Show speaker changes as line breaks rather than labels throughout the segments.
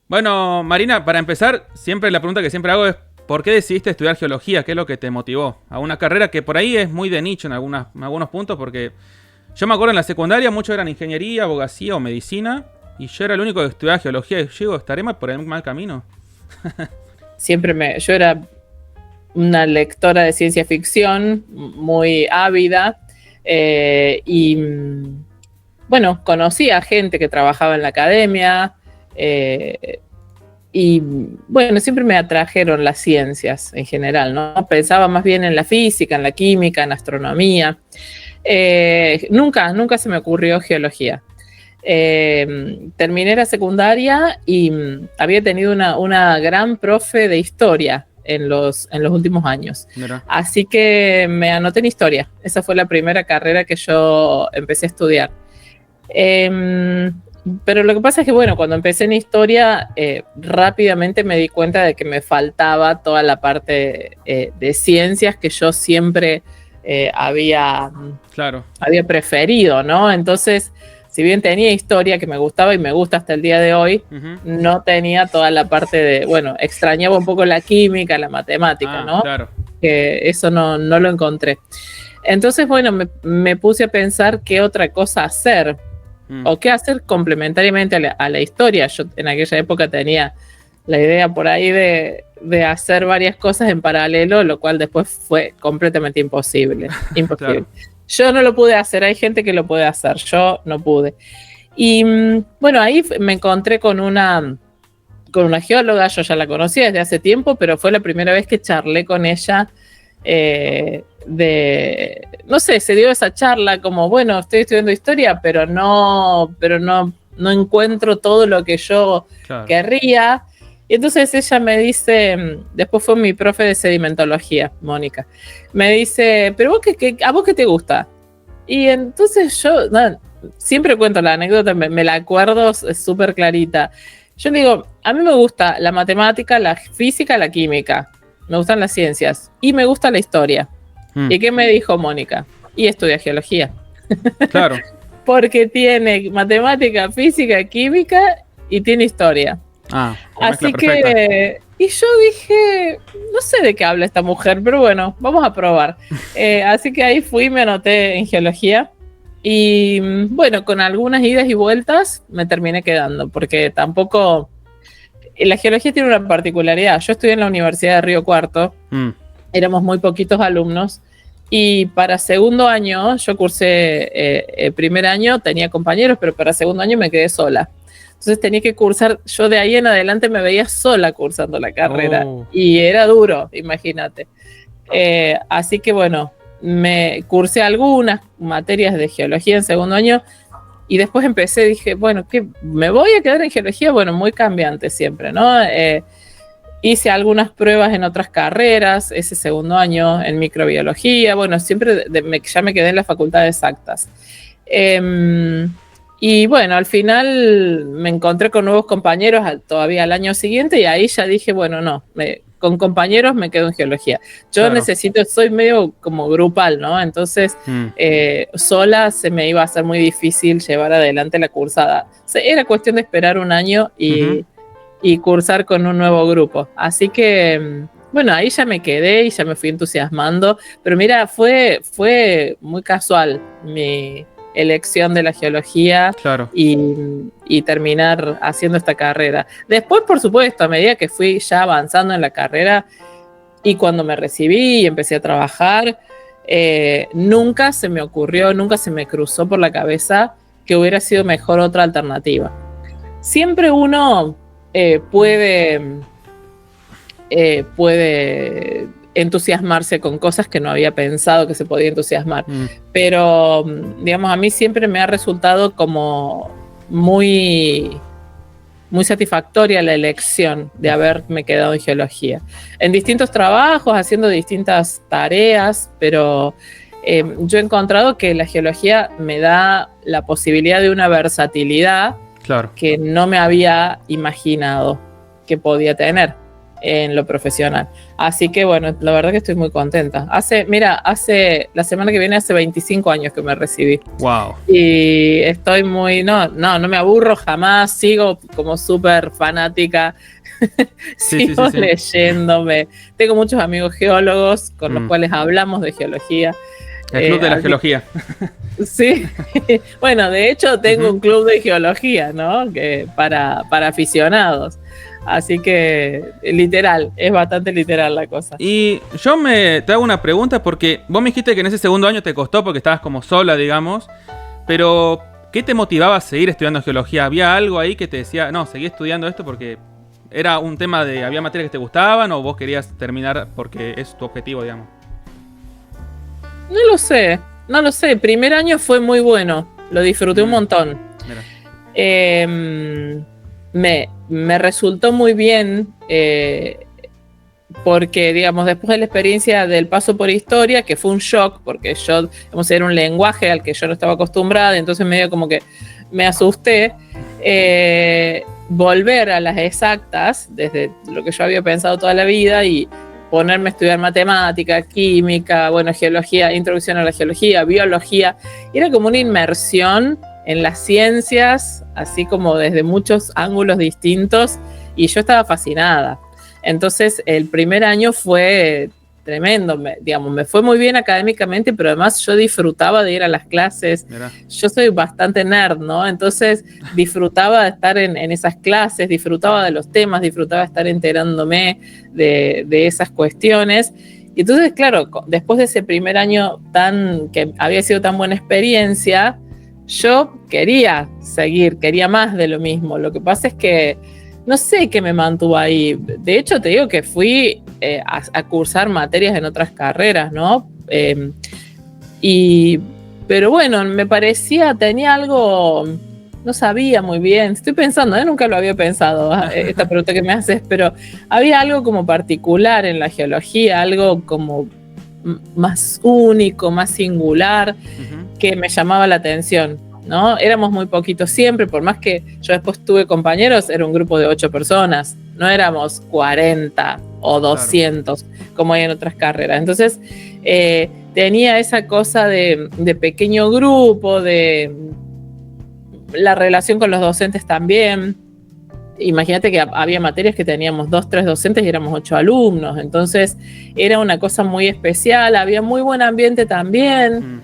Bueno, Marina, para empezar, siempre la pregunta que siempre hago es ¿por qué decidiste estudiar geología? ¿Qué es lo que te motivó? A una carrera que por ahí es muy de nicho en algunos puntos, porque yo me acuerdo en la secundaria muchos eran ingeniería, abogacía o medicina, y yo era el único que estudiaba geología y yo digo, ¿estaré por el mal camino?
Yo era una lectora de ciencia ficción muy ávida y bueno, conocí a gente que trabajaba en la academia y bueno, siempre me atrajeron las ciencias en general, ¿no? Pensaba más bien en la física, en la química, en astronomía. Nunca se me ocurrió geología. Terminé la secundaria y había tenido una gran profe de historia en los últimos años.
Mira.
Así que me anoté en historia. Esa fue la primera carrera que yo empecé a estudiar. Pero lo que pasa es que, bueno, cuando empecé en historia, rápidamente me di cuenta de que me faltaba toda la parte de ciencias que yo siempre había preferido, ¿no? Entonces, si bien tenía historia que me gustaba y me gusta hasta el día de hoy, no tenía toda la parte de, bueno, extrañaba un poco la química, la matemática, ¿no?
Claro.
Que eso no lo encontré. Entonces, bueno, me puse a pensar qué otra cosa hacer o qué hacer complementariamente a la historia. Yo en aquella época tenía la idea por ahí de hacer varias cosas en paralelo, lo cual después fue completamente imposible.
Claro.
Yo no lo pude hacer, hay gente que lo puede hacer, yo no pude. Y bueno, ahí me encontré con una geóloga, yo ya la conocía desde hace tiempo, pero fue la primera vez que charlé con ella no sé, se dio esa charla como, bueno, estoy estudiando historia, pero no encuentro todo lo que yo querría. Y entonces ella me dice, después fue mi profe de sedimentología, Mónica, me dice, pero vos ¿a vos qué te gusta? Y entonces yo, siempre cuento la anécdota, me la acuerdo, es súper clarita. Yo le digo, a mí me gusta la matemática, la física, la química, me gustan las ciencias y me gusta la historia. ¿Y qué me dijo Mónica? Y estudia geología.
Claro.
Porque tiene matemática, física, química y tiene historia. Así que, y yo dije, no sé de qué habla esta mujer, pero bueno, vamos a probar. Así que ahí fui, me anoté en geología y bueno, con algunas idas y vueltas me terminé quedando, porque tampoco, la geología tiene una particularidad. Yo estudié en la Universidad de Río Cuarto, éramos muy poquitos alumnos y para segundo año, yo cursé primer año, tenía compañeros, pero para segundo año me quedé sola. Entonces tenía que cursar, yo de ahí en adelante me veía sola cursando la carrera y era duro, imagínate. Así que bueno, me cursé algunas materias de geología en segundo año y después dije, bueno, ¿qué? ¿Me voy a quedar en geología? Bueno, muy cambiante siempre, ¿no? Hice algunas pruebas en otras carreras, ese segundo año en microbiología, bueno, siempre ya me quedé en la facultad de exactas. Y bueno, al final me encontré con nuevos compañeros todavía al año siguiente y ahí ya dije, bueno, no, con compañeros me quedo en geología. Yo soy medio como grupal, ¿no? Entonces, sola se me iba a hacer muy difícil llevar adelante la cursada. O sea, era cuestión de esperar un año y cursar con un nuevo grupo. Así que, bueno, ahí ya me quedé y ya me fui entusiasmando. Pero mira, fue muy casual mi elección de la geología y terminar haciendo esta carrera. Después, por supuesto, a medida que fui ya avanzando en la carrera y cuando me recibí y empecé a trabajar, nunca se me ocurrió, nunca se me cruzó por la cabeza que hubiera sido mejor otra alternativa. Siempre uno puede entusiasmarse con cosas que no había pensado que se podía entusiasmar. Pero, digamos, a mí siempre me ha resultado como muy, muy satisfactoria la elección de haberme quedado en geología. En distintos trabajos, haciendo distintas tareas, pero yo he encontrado que la geología me da la posibilidad de una versatilidad que no me había imaginado que podía tener. en lo profesional. Así que bueno, la verdad que estoy muy contenta. Hace la semana que viene hace 25 años que me recibí.
Wow.
Y estoy no me aburro jamás, sigo como súper fanática. Sigo leyéndome. Tengo muchos amigos geólogos con los cuales hablamos de geología.
El club de la geología.
Sí, bueno, de hecho tengo un club de geología, ¿no? Que para aficionados. Así que literal, es bastante literal la cosa.
Y yo te hago una pregunta porque vos me dijiste que en ese segundo año te costó porque estabas como sola, digamos. Pero, ¿qué te motivaba a seguir estudiando geología? ¿Había algo ahí que te decía, no, seguí estudiando esto porque era un tema de, había materias que te gustaban o vos querías terminar porque es tu objetivo, digamos?
No lo sé. El primer año fue muy bueno, lo disfruté un montón. Me resultó muy bien porque, digamos, después de la experiencia del paso por historia, que fue un shock, porque era un lenguaje al que yo no estaba acostumbrada, entonces medio como que me asusté. Volver a las exactas, desde lo que yo había pensado toda la vida, y ponerme a estudiar matemática, química, bueno, geología, introducción a la geología, biología, era como una inmersión en las ciencias, así como desde muchos ángulos distintos, y yo estaba fascinada. Entonces, el primer año fue tremendo, me fue muy bien académicamente, pero además yo disfrutaba de ir a las clases. Mira. Yo soy bastante nerd, ¿no? Entonces, disfrutaba de estar en esas clases, disfrutaba de los temas, disfrutaba de estar enterándome de esas cuestiones. Y entonces, claro, después de ese primer año que había sido tan buena experiencia, yo quería seguir, quería más de lo mismo. Lo que pasa es que no sé qué me mantuvo ahí. De hecho, te digo que fui a cursar materias en otras carreras, ¿no? Pero bueno, me parecía, tenía algo, no sabía muy bien. Estoy pensando, nunca lo había pensado, esta pregunta que me haces, pero había algo como particular en la geología, algo como más único, más singular, que me llamaba la atención, ¿no? Éramos muy poquitos siempre, por más que yo después tuve compañeros, era un grupo de 8 personas, no éramos 40 o 200, claro, como hay en otras carreras. Entonces, tenía esa cosa de pequeño grupo, de la relación con los docentes también. Imagínate que había materias que teníamos 2, 3 docentes y éramos 8 alumnos, entonces era una cosa muy especial, había muy buen ambiente también.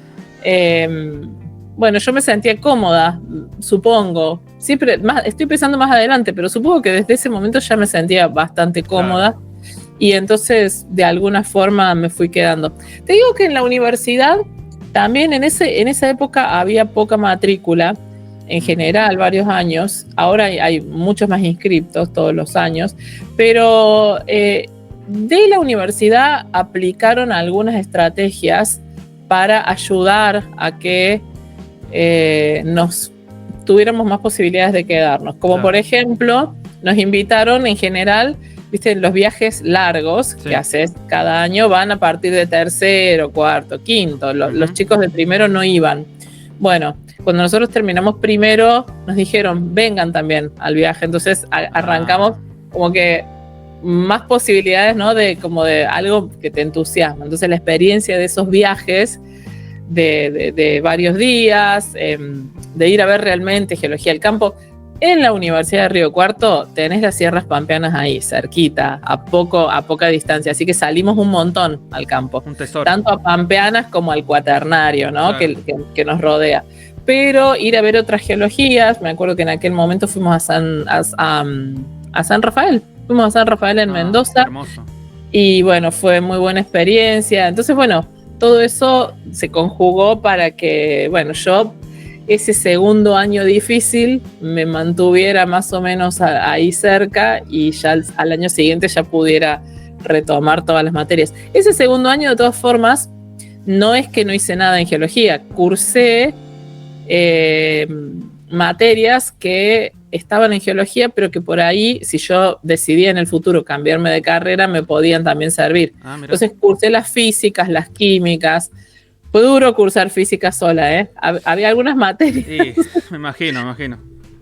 Bueno, yo me sentía cómoda, supongo. Siempre estoy pensando más adelante, pero supongo que desde ese momento ya me sentía bastante cómoda. Claro. Y entonces, de alguna forma, me fui quedando. Te digo que en la universidad, también en esa época había poca matrícula, en general, varios años. Ahora hay muchos más inscriptos todos los años. Pero de la universidad aplicaron algunas estrategias para ayudar a que nos tuviéramos más posibilidades de quedarnos, como claro, por ejemplo nos invitaron en general, viste, los viajes largos que haces cada año van a partir de tercero, cuarto, quinto, los chicos de primero no iban. Bueno, cuando nosotros terminamos primero nos dijeron vengan también al viaje, entonces arrancamos como que más posibilidades, ¿no? De algo que te entusiasma. Entonces la experiencia de esos viajes de varios días, de ir a ver realmente geología del campo. En la Universidad de Río Cuarto tenés las sierras pampeanas ahí, cerquita, a poca distancia, así que salimos un montón al campo. Un tesoro. Tanto a Pampeanas como al Cuaternario, ¿no? Claro. Que nos rodea. Pero ir a ver otras geologías, me acuerdo que en aquel momento fuimos a San Rafael. Fuimos a San Rafael en Mendoza. Hermoso. Y bueno, fue muy buena experiencia. Entonces, bueno, todo eso se conjugó para que, bueno, yo ese segundo año difícil me mantuviera más o menos ahí cerca y ya al año siguiente ya pudiera retomar todas las materias. Ese segundo año, de todas formas, no es que no hice nada en geología. Cursé materias que estaban en geología, pero que por ahí, si yo decidía en el futuro cambiarme de carrera, me podían también servir. Entonces cursé las físicas, las químicas. Fue duro cursar física sola, ¿eh? Había algunas materias.
Sí, me imagino.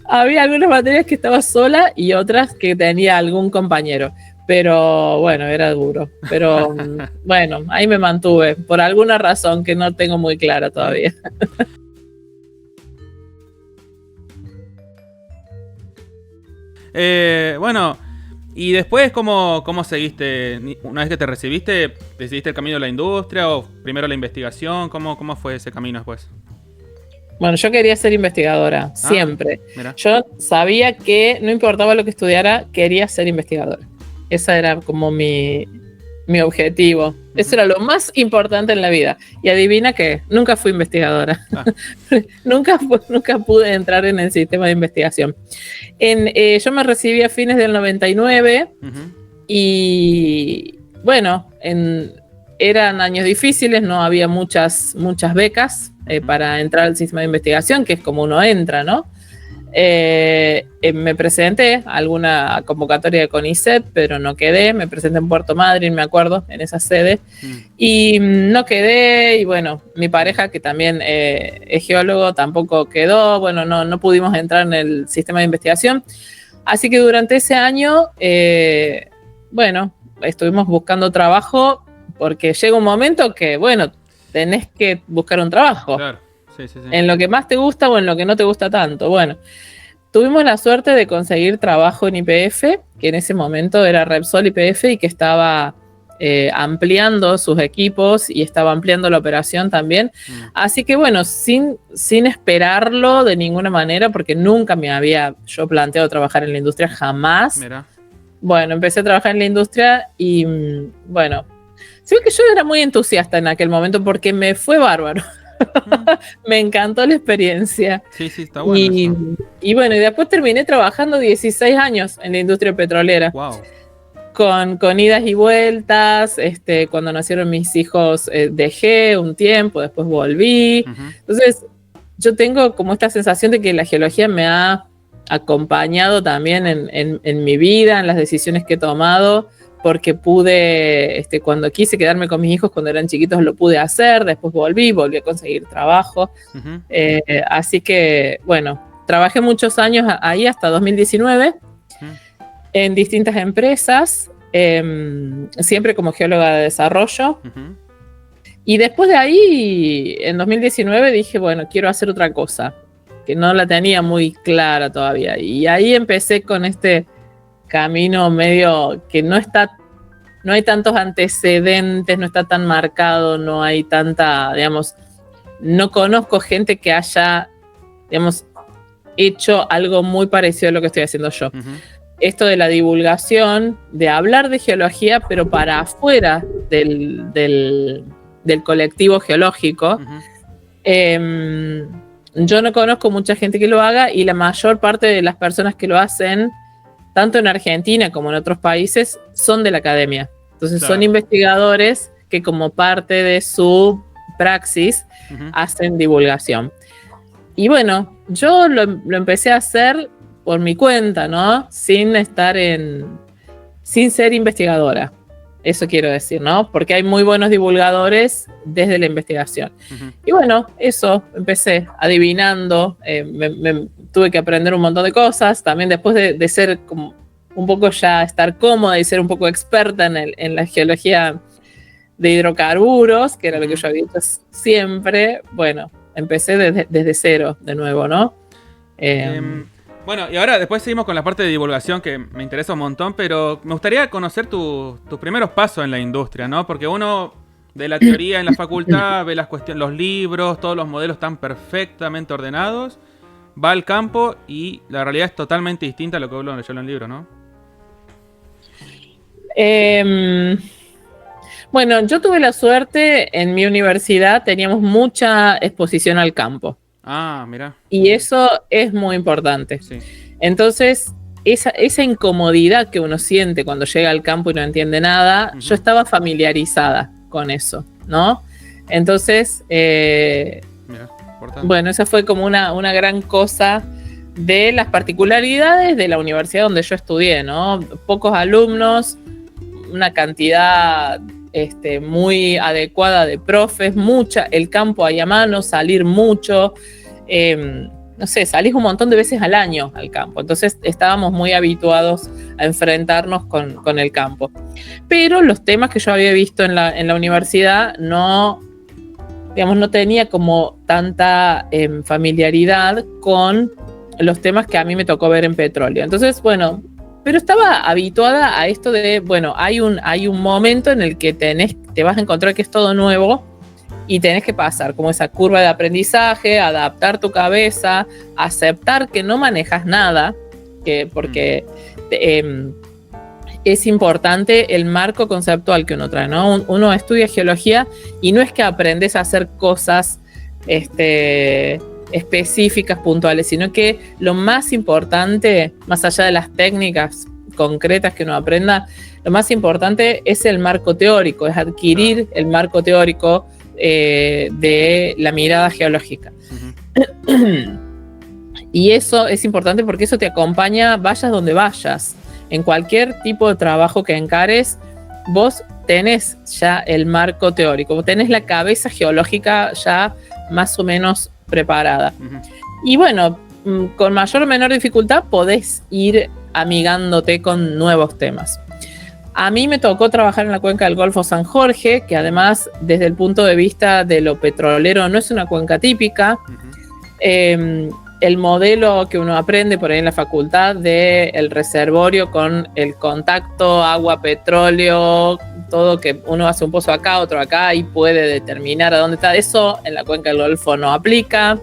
Había algunas materias que estaba sola y otras que tenía algún compañero. Pero bueno, era duro. Pero bueno, ahí me mantuve, por alguna razón que no tengo muy clara todavía.
Bueno, y después, ¿cómo seguiste? Una vez que te recibiste, ¿decidiste el camino de la industria o primero la investigación? ¿Cómo fue ese camino después?
Bueno, yo quería ser investigadora, siempre. Mira. Yo sabía que no importaba lo que estudiara, quería ser investigadora. Ese era como mi objetivo. Uh-huh. Eso era lo más importante en la vida. Y adivina qué, nunca fui investigadora. nunca pude entrar en el sistema de investigación. Yo me recibí a fines del 99 uh-huh. Y bueno, eran años difíciles, no había muchas becas para entrar al sistema de investigación, que es como uno entra, ¿no? Me presenté a alguna convocatoria de CONICET, pero no quedé. Me presenté en Puerto Madryn, me acuerdo, en esa sede, y no quedé. Y bueno, mi pareja, que también es geólogo, tampoco quedó. Bueno, no pudimos entrar en el sistema de investigación. Así que durante ese año, bueno, estuvimos buscando trabajo, porque llega un momento que, bueno, tenés que buscar un trabajo. Claro. Sí. En lo que más te gusta o en lo que no te gusta tanto. Bueno, tuvimos la suerte de conseguir trabajo en YPF, que en ese momento era Repsol YPF y que estaba ampliando sus equipos y estaba ampliando la operación también. Así que bueno, sin esperarlo de ninguna manera, porque nunca me había yo planteado trabajar en la industria, jamás. Mira. Bueno, empecé a trabajar en la industria y bueno, sí que yo era muy entusiasta en aquel momento porque me fue bárbaro. Me encantó la experiencia. Sí, está bueno. Y bueno, y después terminé trabajando 16 años en la industria petrolera. Wow. Con idas y vueltas. Cuando nacieron mis hijos, dejé un tiempo, después volví. Uh-huh. Entonces, yo tengo como esta sensación de que la geología me ha acompañado también en mi vida, en las decisiones que he tomado, porque pude, cuando quise quedarme con mis hijos cuando eran chiquitos, lo pude hacer. Después volví a conseguir trabajo. Uh-huh. Así que, bueno, trabajé muchos años ahí hasta 2019 uh-huh. en distintas empresas, siempre como geóloga de desarrollo. Uh-huh. Y después de ahí, en 2019, dije, bueno, quiero hacer otra cosa, que no la tenía muy clara todavía. Y ahí empecé con este camino medio que no hay tantos antecedentes, no está tan marcado, no hay tanta, digamos, no conozco gente que haya, digamos, hecho algo muy parecido a lo que estoy haciendo yo. Uh-huh. Esto de la divulgación, de hablar de geología, pero para afuera del colectivo geológico. Uh-huh. Yo no conozco mucha gente que lo haga y la mayor parte de las personas que lo hacen, tanto en Argentina como en otros países, son de la academia. Entonces claro. Son investigadores que como parte de su praxis uh-huh. hacen divulgación. Y bueno, yo lo empecé a hacer por mi cuenta, ¿no? Sin ser investigadora. Eso quiero decir, ¿no? Porque hay muy buenos divulgadores desde la investigación. Uh-huh. Y bueno, eso, empecé adivinando, me tuve que aprender un montón de cosas, también después de ser como un poco ya estar cómoda y ser un poco experta en la geología de hidrocarburos, que era lo que yo había hecho siempre. Bueno, empecé desde cero de nuevo, ¿no?
Bueno, y ahora después seguimos con la parte de divulgación que me interesa un montón, pero me gustaría conocer tus primeros pasos en la industria, ¿no? Porque uno de la teoría en la facultad ve las cuestiones, los libros, todos los modelos están perfectamente ordenados, va al campo y la realidad es totalmente distinta a lo que uno leyó en el libro, ¿no?
Bueno, yo tuve la suerte, en mi universidad teníamos mucha exposición al campo.
Ah, mira.
Y eso es muy importante. Sí. Entonces, esa incomodidad que uno siente cuando llega al campo y no entiende nada, uh-huh. Yo estaba familiarizada con eso, ¿no? Entonces,
mira,
bueno, esa fue como una gran cosa de las particularidades de la universidad donde yo estudié, ¿no? Pocos alumnos, una cantidad muy adecuada de profes, el campo ahí a mano, salir mucho. no sé, salís un montón de veces al año al campo. Entonces estábamos muy habituados a enfrentarnos con el campo. Pero los temas que yo había visto en la universidad no tenía como tanta familiaridad con los temas que a mí me tocó ver en petróleo. Entonces, bueno, pero estaba habituada a esto de, bueno, hay un momento en el que te vas a encontrar que es todo nuevo y tenés que pasar como esa curva de aprendizaje, adaptar tu cabeza, aceptar que no manejas nada, porque es importante el marco conceptual que uno trae, ¿no? Uno estudia geología y no es que aprendes a hacer cosas específicas, puntuales, sino que lo más importante, más allá de las técnicas concretas que uno aprenda, lo más importante es el marco teórico, es adquirir el marco teórico de la mirada geológica. Uh-huh. Y eso es importante porque eso te acompaña, vayas donde vayas. En cualquier tipo de trabajo que encares, vos tenés ya el marco teórico, vos tenés la cabeza geológica ya más o menos preparada. Uh-huh. Y bueno, con mayor o menor dificultad podés ir amigándote con nuevos temas. A mí me tocó trabajar en la cuenca del Golfo San Jorge, que además desde el punto de vista de lo petrolero no es una cuenca típica. Uh-huh. El modelo que uno aprende por ahí en la facultad del reservorio con el contacto agua-petróleo, todo que uno hace un pozo acá, otro acá y puede determinar a dónde está. Eso en la cuenca del Golfo no aplica.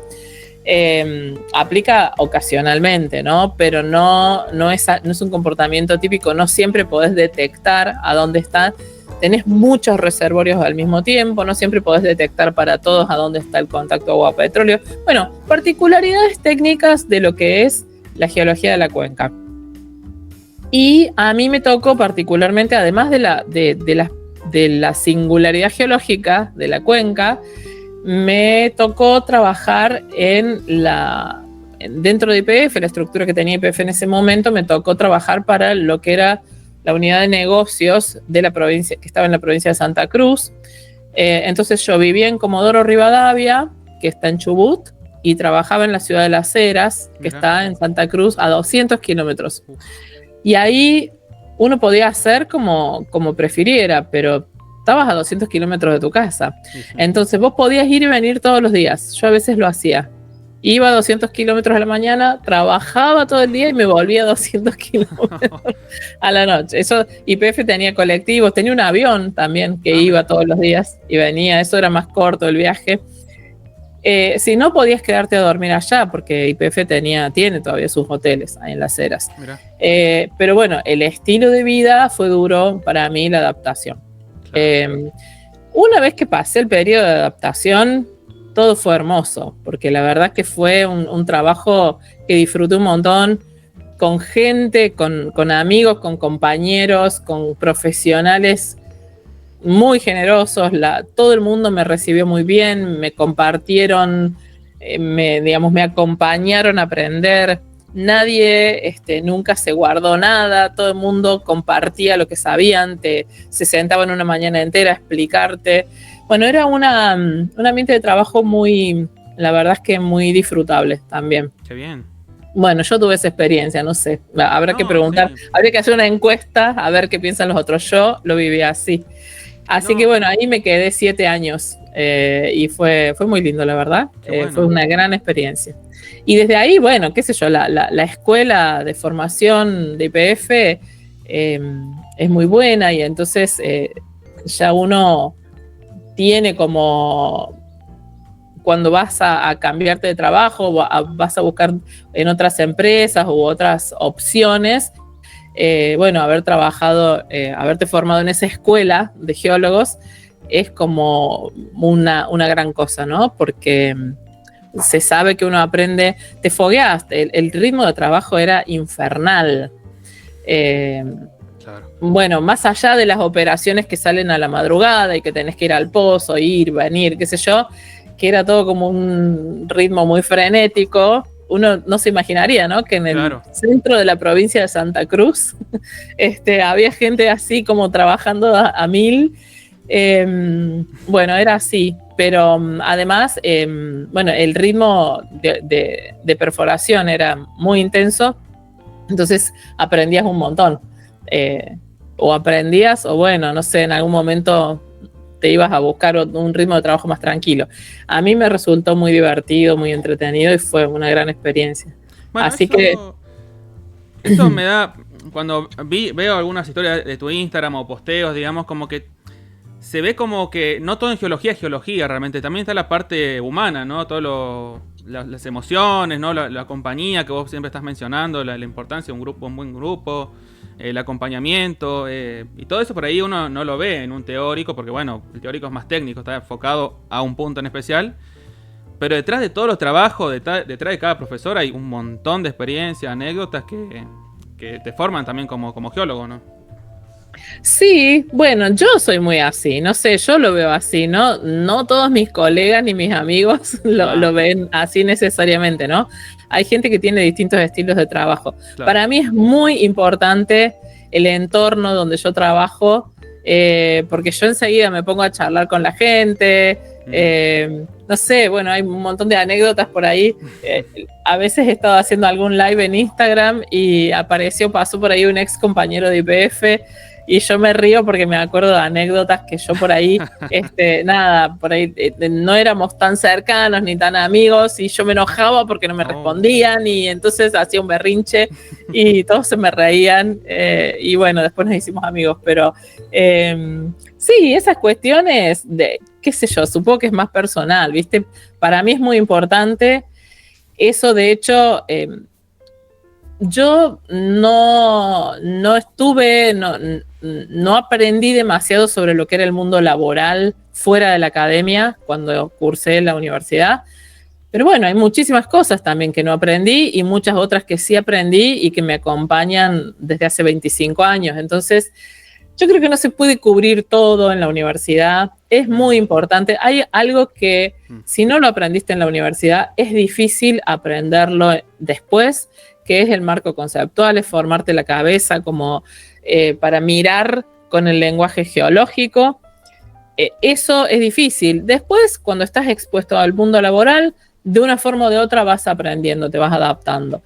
Aplica ocasionalmente, ¿no? Pero no es un comportamiento típico. No siempre podés detectar a dónde está. Tenés muchos reservorios al mismo tiempo, no siempre podés detectar para todos a dónde está el contacto agua-petróleo. Bueno, particularidades técnicas de lo que es la geología de la cuenca. Y a mí me tocó particularmente, además de la singularidad geológica de la cuenca, me tocó trabajar dentro de YPF, la estructura que tenía YPF en ese momento, me tocó trabajar para lo que era la unidad de negocios de la provincia, que estaba en la provincia de Santa Cruz. Entonces yo vivía en Comodoro Rivadavia, que está en Chubut, y trabajaba en la ciudad de Las Heras, que está en Santa Cruz, a 200 kilómetros. Y ahí uno podía hacer como prefiriera, pero estabas a 200 kilómetros de tu casa. Sí. Entonces vos podías ir y venir todos los días. Yo a veces lo hacía. Iba a 200 kilómetros a la mañana, trabajaba todo el día y me volvía a 200 kilómetros a la noche. Eso, YPF tenía colectivos, tenía un avión también que iba todos los días y venía. Eso era más corto el viaje. Si no, podías quedarte a dormir allá porque YPF tiene todavía sus hoteles ahí en Las Heras. Pero bueno, el estilo de vida fue duro para mí, la adaptación. Una vez que pasé el periodo de adaptación, todo fue hermoso, porque la verdad que fue un trabajo que disfruté un montón, con gente, con amigos, con compañeros, con profesionales muy generosos. Todo el mundo me recibió muy bien, me compartieron, me acompañaron a aprender. Nadie nunca se guardó nada, todo el mundo compartía lo que sabían, se sentaban una mañana entera a explicarte. Bueno, era un ambiente de trabajo la verdad es que muy disfrutable también.
Qué bien.
Bueno, yo tuve esa experiencia, no sé, habrá que preguntar, sí. Habría que hacer una encuesta a ver qué piensan los otros. Yo lo viví así. Así que bueno, ahí me quedé 7 años y fue muy lindo, la verdad. Bueno. Fue una gran experiencia. Y desde ahí, bueno, qué sé yo, la escuela de formación de YPF es muy buena y entonces ya uno tiene como, cuando vas a cambiarte de trabajo, vas a buscar en otras empresas u otras opciones, bueno, haberte formado en esa escuela de geólogos es como una gran cosa, ¿no? Porque se sabe que uno aprende, te fogueas, el ritmo de trabajo era infernal. Claro. Bueno, más allá de las operaciones que salen a la madrugada y que tenés que ir al pozo, ir, venir, qué sé yo, que era todo como un ritmo muy frenético. Uno no se imaginaría, ¿no? Que en el centro de la provincia de Santa Cruz había gente así como trabajando a 1000. Bueno, era así. Pero además, bueno, el ritmo de perforación era muy intenso, entonces aprendías un montón. O aprendías, o bueno, no sé, en algún momento te ibas a buscar un ritmo de trabajo más tranquilo. A mí me resultó muy divertido, muy entretenido y fue una gran experiencia.
Bueno,
así que...
Eso me da... Cuando veo algunas historias de tu Instagram o posteos, digamos, como que se ve como que no todo en geología es geología realmente. También está la parte humana, ¿no? Las emociones, ¿no? La compañía que vos siempre estás mencionando, la importancia de un buen grupo, el acompañamiento, y todo eso por ahí uno no lo ve en un teórico, porque bueno, el teórico es más técnico, está enfocado a un punto en especial. Pero detrás de todos los trabajos, detrás de cada profesor hay un montón de experiencias, anécdotas que te forman también como geólogo, ¿no?
Sí, bueno, yo soy muy así, no sé, yo lo veo así, ¿no? No todos mis colegas ni mis amigos lo ven así necesariamente, ¿no? Hay gente que tiene distintos estilos de trabajo. Claro. Para mí es muy importante el entorno donde yo trabajo, porque yo enseguida me pongo a charlar con la gente, no sé, bueno, hay un montón de anécdotas por ahí. A veces he estado haciendo algún live en Instagram y pasó por ahí un ex compañero de IPF y yo me río porque me acuerdo de anécdotas que yo por ahí, por ahí no éramos tan cercanos ni tan amigos y yo me enojaba porque no me respondían y entonces hacía un berrinche y todos se me reían y bueno, después nos hicimos amigos, pero sí, esas cuestiones de, qué sé yo, supongo que es más personal, ¿viste? Para mí es muy importante eso, de hecho... yo no aprendí demasiado sobre lo que era el mundo laboral fuera de la academia cuando cursé en la universidad, pero bueno, hay muchísimas cosas también que no aprendí y muchas otras que sí aprendí y que me acompañan desde hace 25 años, entonces yo creo que no se puede cubrir todo en la universidad, es muy importante, hay algo que si no lo aprendiste en la universidad es difícil aprenderlo después, que es el marco conceptual, es formarte la cabeza como para mirar con el lenguaje geológico. Eso es difícil. Después, cuando estás expuesto al mundo laboral, de una forma o de otra vas aprendiendo, te vas adaptando.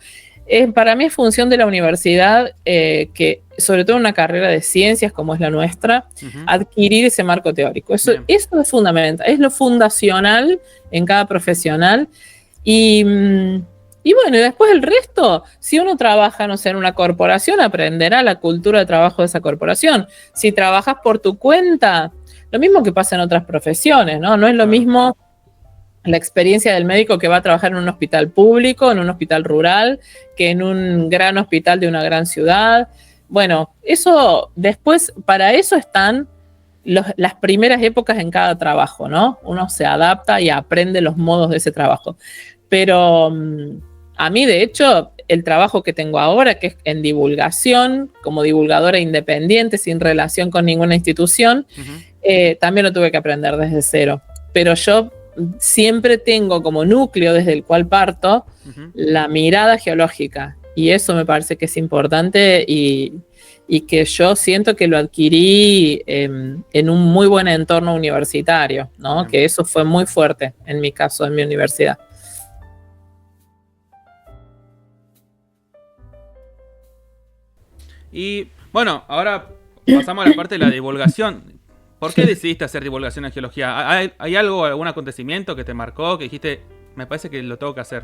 Para mí es función de la universidad, que sobre todo en una carrera de ciencias como es la nuestra, adquirir ese marco teórico. Eso es fundamental, es lo fundacional en cada profesional. Y bueno, y después el resto, si uno trabaja, no sé, en una corporación, aprenderá la cultura de trabajo de esa corporación. Si trabajas por tu cuenta, lo mismo que pasa en otras profesiones, ¿no? No es lo mismo la experiencia del médico que va a trabajar en un hospital público, en un hospital rural, que en un gran hospital de una gran ciudad. Bueno, eso después, para eso están las primeras épocas en cada trabajo, ¿no? Uno se adapta y aprende los modos de ese trabajo. Pero a mí, de hecho, el trabajo que tengo ahora, que es en divulgación, como divulgadora independiente, sin relación con ninguna institución, también lo tuve que aprender desde cero. Pero yo siempre tengo como núcleo desde el cual parto la mirada geológica. Y eso me parece que es importante y que yo siento que lo adquirí en un muy buen entorno universitario, ¿no? Que eso fue muy fuerte en mi caso, en mi universidad.
Y bueno, ahora pasamos a la parte de la divulgación. ¿Por qué decidiste hacer divulgación en geología? ¿Hay algo, algún acontecimiento que te marcó, que dijiste, me parece que lo tengo que hacer?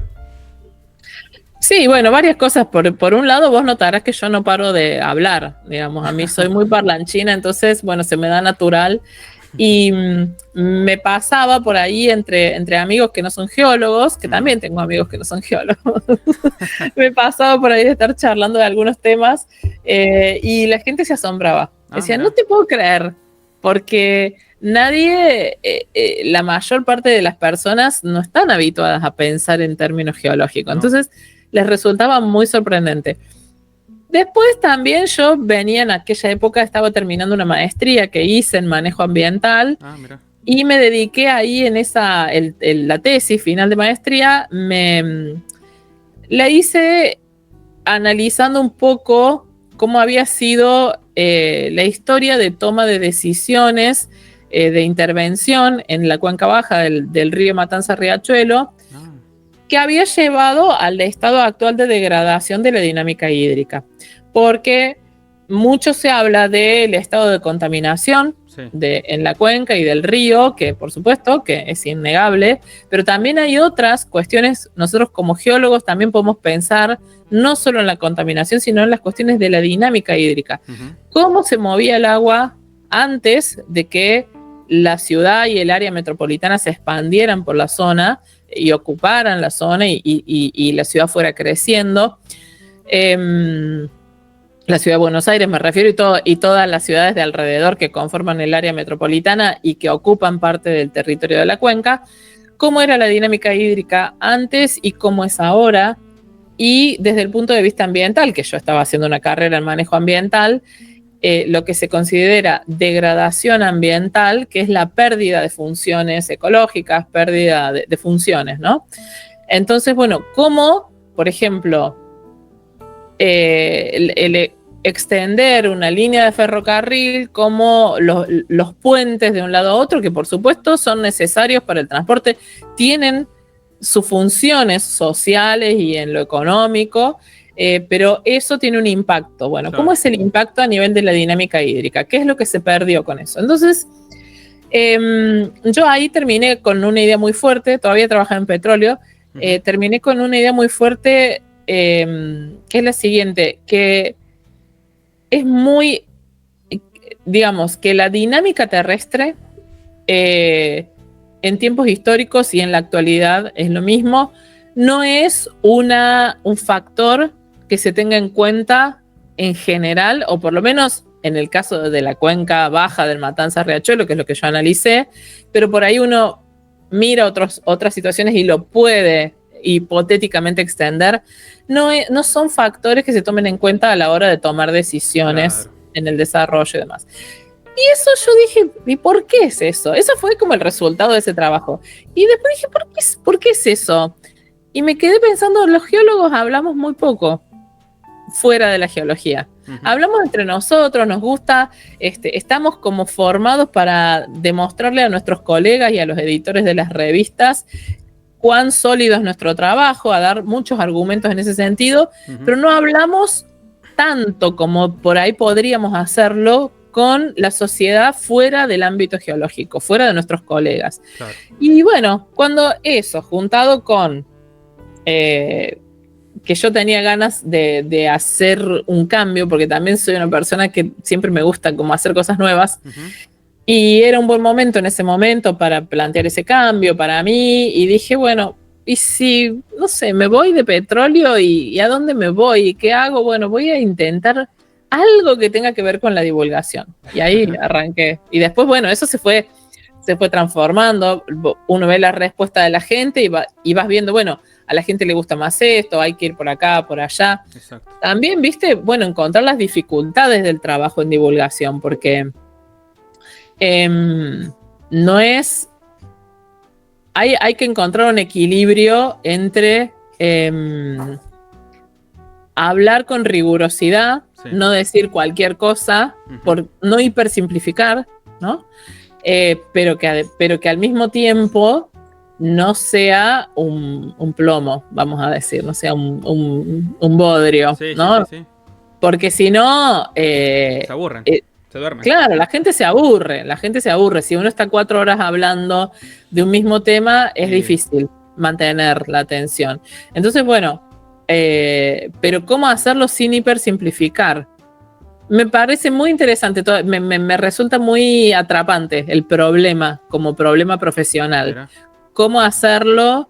Sí, bueno, varias cosas. Por un lado, vos notarás que yo no paro de hablar, digamos, a mí soy muy parlanchina, entonces, bueno, se me da natural. Y me pasaba por ahí entre amigos que no son geólogos, que también tengo amigos que no son geólogos, me pasaba por ahí de estar charlando de algunos temas y la gente se asombraba. Decía, no te puedo creer, porque nadie, la mayor parte de las personas no están habituadas a pensar en términos geológicos, entonces les resultaba muy sorprendente. Después también yo venía en aquella época, estaba terminando una maestría que hice en manejo ambiental y me dediqué ahí en la tesis final de maestría, la hice analizando un poco cómo había sido la historia de toma de decisiones de intervención en la cuenca baja del río Matanza-Riachuelo, que había llevado al estado actual de degradación de la dinámica hídrica, porque mucho se habla del estado de contaminación en la cuenca y del río, que por supuesto que es innegable, pero también hay otras cuestiones. Nosotros como geólogos también podemos pensar no solo en la contaminación, sino en las cuestiones de la dinámica hídrica. ¿Cómo se movía el agua antes de que la ciudad y el área metropolitana se expandieran por la zona y ocuparan la zona y la ciudad fuera creciendo? La ciudad de Buenos Aires me refiero, y todas las ciudades de alrededor que conforman el área metropolitana y que ocupan parte del territorio de la cuenca. ¿Cómo era la dinámica hídrica antes y cómo es ahora? Y desde el punto de vista ambiental, que yo estaba haciendo una carrera en manejo ambiental, lo que se considera degradación ambiental, que es la pérdida de funciones ecológicas, pérdida de funciones, ¿no? Entonces, bueno, ¿cómo, por ejemplo, el extender una línea de ferrocarril, como los puentes de un lado a otro, que por supuesto son necesarios para el transporte, tienen sus funciones sociales y en lo económico, pero eso tiene un impacto. Bueno, claro. ¿Cómo es el impacto a nivel de la dinámica hídrica? ¿Qué es lo que se perdió con eso? Entonces, yo ahí terminé con una idea muy fuerte. Todavía trabajaba en petróleo. Terminé con una idea muy fuerte, que es la siguiente, que es muy, digamos, que la dinámica terrestre en tiempos históricos y en la actualidad es lo mismo, no es un factor que se tenga en cuenta en general, o por lo menos en el caso de la cuenca baja del Matanza-Riachuelo, que es lo que yo analicé, pero por ahí uno mira otras situaciones y lo puede hipotéticamente extender. No son factores que se tomen en cuenta a la hora de tomar decisiones en el desarrollo y demás. Y eso yo dije, ¿y por qué es eso? Eso fue como el resultado de ese trabajo. Y después dije, ¿por qué es eso? Y me quedé pensando, los geólogos hablamos muy poco fuera de la geología. Hablamos entre nosotros, nos gusta, estamos como formados para demostrarle a nuestros colegas y a los editores de las revistas cuán sólido es nuestro trabajo, a dar muchos argumentos en ese sentido, pero no hablamos tanto como por ahí podríamos hacerlo con la sociedad fuera del ámbito geológico, fuera de nuestros colegas. Claro. Y bueno, cuando eso, juntado con que yo tenía ganas de hacer un cambio, porque también soy una persona que siempre me gusta como hacer cosas nuevas, y era un buen momento en ese momento para plantear ese cambio para mí, y dije, bueno, ¿y si, no sé, me voy de petróleo y a dónde me voy? ¿Y qué hago? Bueno, voy a intentar algo que tenga que ver con la divulgación. Y ahí arranqué. Y después, bueno, eso se fue transformando. Uno ve la respuesta de la gente y vas viendo, bueno, a la gente le gusta más esto, hay que ir por acá, por allá. Exacto. También, viste, bueno, encontrar las dificultades del trabajo en divulgación, porque no es... Hay que encontrar un equilibrio entre hablar con rigurosidad, no decir cualquier cosa, por no hipersimplificar, ¿no? Pero que al mismo tiempo no sea un plomo, vamos a decir, no sea un bodrio, ¿no? Sí. Porque si no... se
aburren. Se duermen.
Claro, la gente se aburre. Si uno está 4 horas hablando de un mismo tema, es difícil mantener la atención. Entonces, bueno, pero ¿cómo hacerlo sin hipersimplificar? Me parece muy interesante, me resulta muy atrapante el problema como problema profesional. ¿Era? ¿Cómo hacerlo?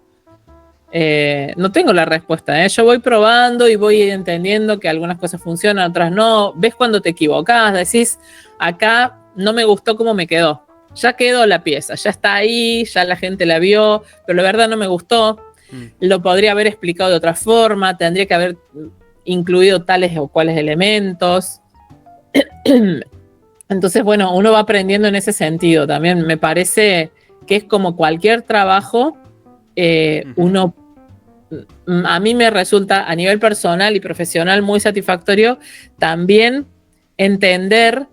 No tengo la respuesta, yo voy probando y voy entendiendo que algunas cosas funcionan, otras no. Ves cuando te equivocás, decís, acá no me gustó cómo me quedó. Ya quedó la pieza, ya está ahí, ya la gente la vio, pero la verdad no me gustó. Lo podría haber explicado de otra forma, tendría que haber incluido tales o cuales elementos. Entonces, bueno, uno va aprendiendo en ese sentido. También me parece que es como cualquier trabajo. A mí me resulta a nivel personal y profesional muy satisfactorio también entender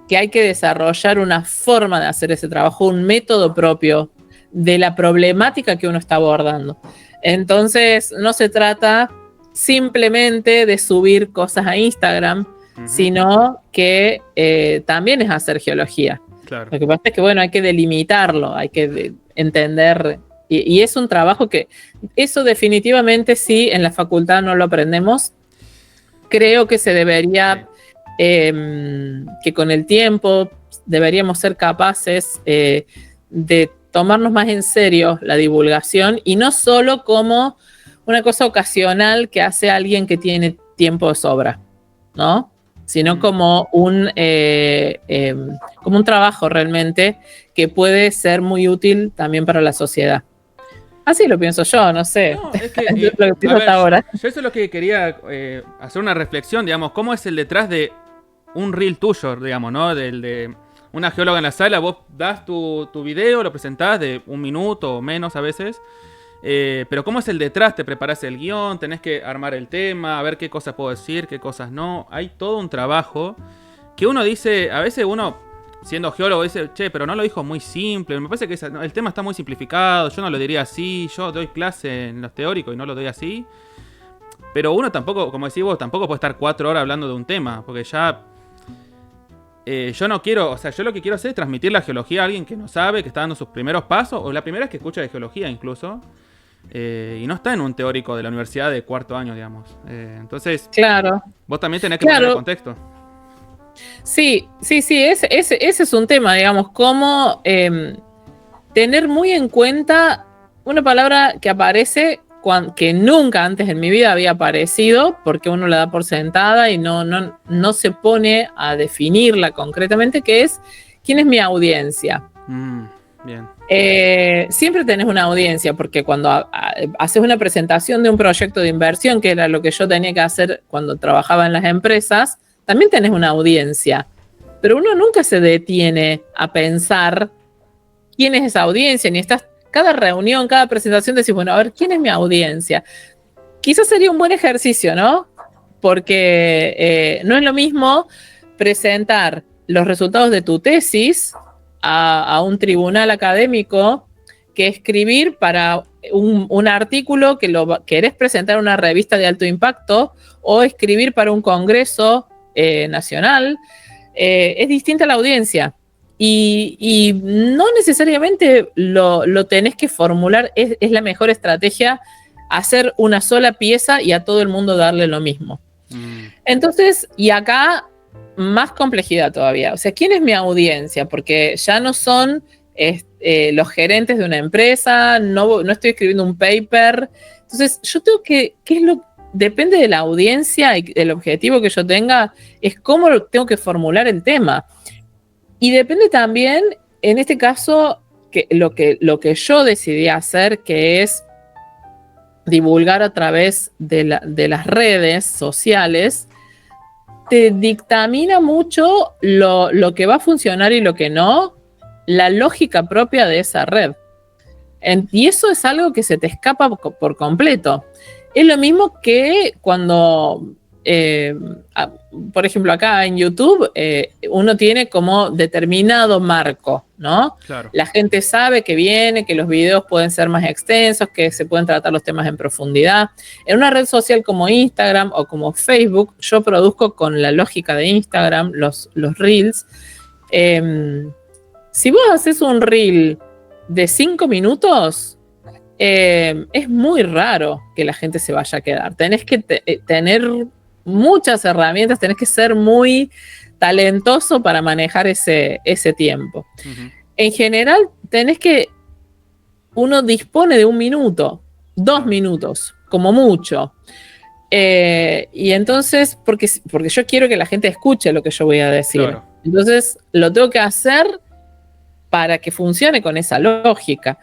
que hay que desarrollar una forma de hacer ese trabajo, un método propio de la problemática que uno está abordando. Entonces, no se trata simplemente de subir cosas a Instagram, sino que también es hacer geología.
Claro.
Lo que pasa es que, bueno, hay que delimitarlo, hay que entender, y es un trabajo que, eso definitivamente sí, en la facultad no lo aprendemos. Creo que se debería, que con el tiempo deberíamos ser capaces de tomarnos más en serio la divulgación, y no solo como una cosa ocasional que hace alguien que tiene tiempo de sobra, ¿no? Sino como un trabajo realmente que puede ser muy útil también para la sociedad. Así lo pienso yo, no sé.
No, es que,
lo que pienso hasta ahora.
Yo eso es lo que quería hacer una reflexión, digamos, cómo es el detrás de un reel tuyo, digamos, ¿no? De una geóloga en la sala, vos das tu video, lo presentás de 1 minuto o menos a veces, pero cómo es el detrás, te preparás el guión, tenés que armar el tema, a ver qué cosas puedo decir, qué cosas no. Hay todo un trabajo que uno dice, a veces uno, siendo geólogo, dice, che, pero no lo dijo muy simple, me parece que el tema está muy simplificado, yo no lo diría así, yo doy clase en los teóricos y no lo doy así. Pero uno tampoco, como decís vos, tampoco puede estar 4 horas hablando de un tema, porque ya... yo no quiero, o sea, yo lo que quiero hacer es transmitir la geología a alguien que no sabe, que está dando sus primeros pasos, o la primera vez que escucha de geología incluso, y no está en un teórico de la universidad de 4º año, digamos. Entonces,
claro,
vos también tenés que poner el contexto.
Sí, ese es un tema, digamos, cómo tener muy en cuenta una palabra que aparece que nunca antes en mi vida había aparecido, porque uno la da por sentada y no se pone a definirla concretamente, que es ¿quién es mi audiencia?
Bien.
Siempre tenés una audiencia, porque cuando haces una presentación de un proyecto de inversión, que era lo que yo tenía que hacer cuando trabajaba en las empresas, también tenés una audiencia, pero uno nunca se detiene a pensar quién es esa audiencia, ni estás cada reunión, cada presentación decís, bueno, a ver, ¿quién es mi audiencia? Quizás sería un buen ejercicio, ¿no? Porque no es lo mismo presentar los resultados de tu tesis a un tribunal académico que escribir para un artículo que lo querés presentar en una revista de alto impacto, o escribir para un congreso nacional. Es distinta la audiencia. Y no necesariamente lo tenés que formular, es la mejor estrategia hacer una sola pieza y a todo el mundo darle lo mismo. Entonces, y acá más complejidad todavía. O sea, ¿quién es mi audiencia? Porque ya no son los gerentes de una empresa, no estoy escribiendo un paper. Entonces, yo tengo que, depende de la audiencia y del objetivo que yo tenga, es cómo tengo que formular el tema. Y depende también, en este caso, que lo que yo decidí hacer, que es divulgar a través de las redes sociales, te dictamina mucho lo que va a funcionar y lo que no, la lógica propia de esa red. Y eso es algo que se te escapa por completo. Es lo mismo que cuando... por ejemplo, acá en YouTube uno tiene como determinado marco, ¿no?
Claro.
La gente sabe que viene, que los videos pueden ser más extensos, que se pueden tratar los temas en profundidad. En una red social como Instagram o como Facebook, yo produzco con la lógica de Instagram los Reels. Si vos haces un Reel de 5 minutos... es muy raro que la gente se vaya a quedar. Tenés que tener muchas herramientas, tenés que ser muy talentoso para manejar ese tiempo. En general, uno dispone de 1 minuto, 2 minutos, como mucho. Y entonces, porque yo quiero que la gente escuche lo que yo voy a decir. Claro. Entonces, lo tengo que hacer para que funcione con esa lógica.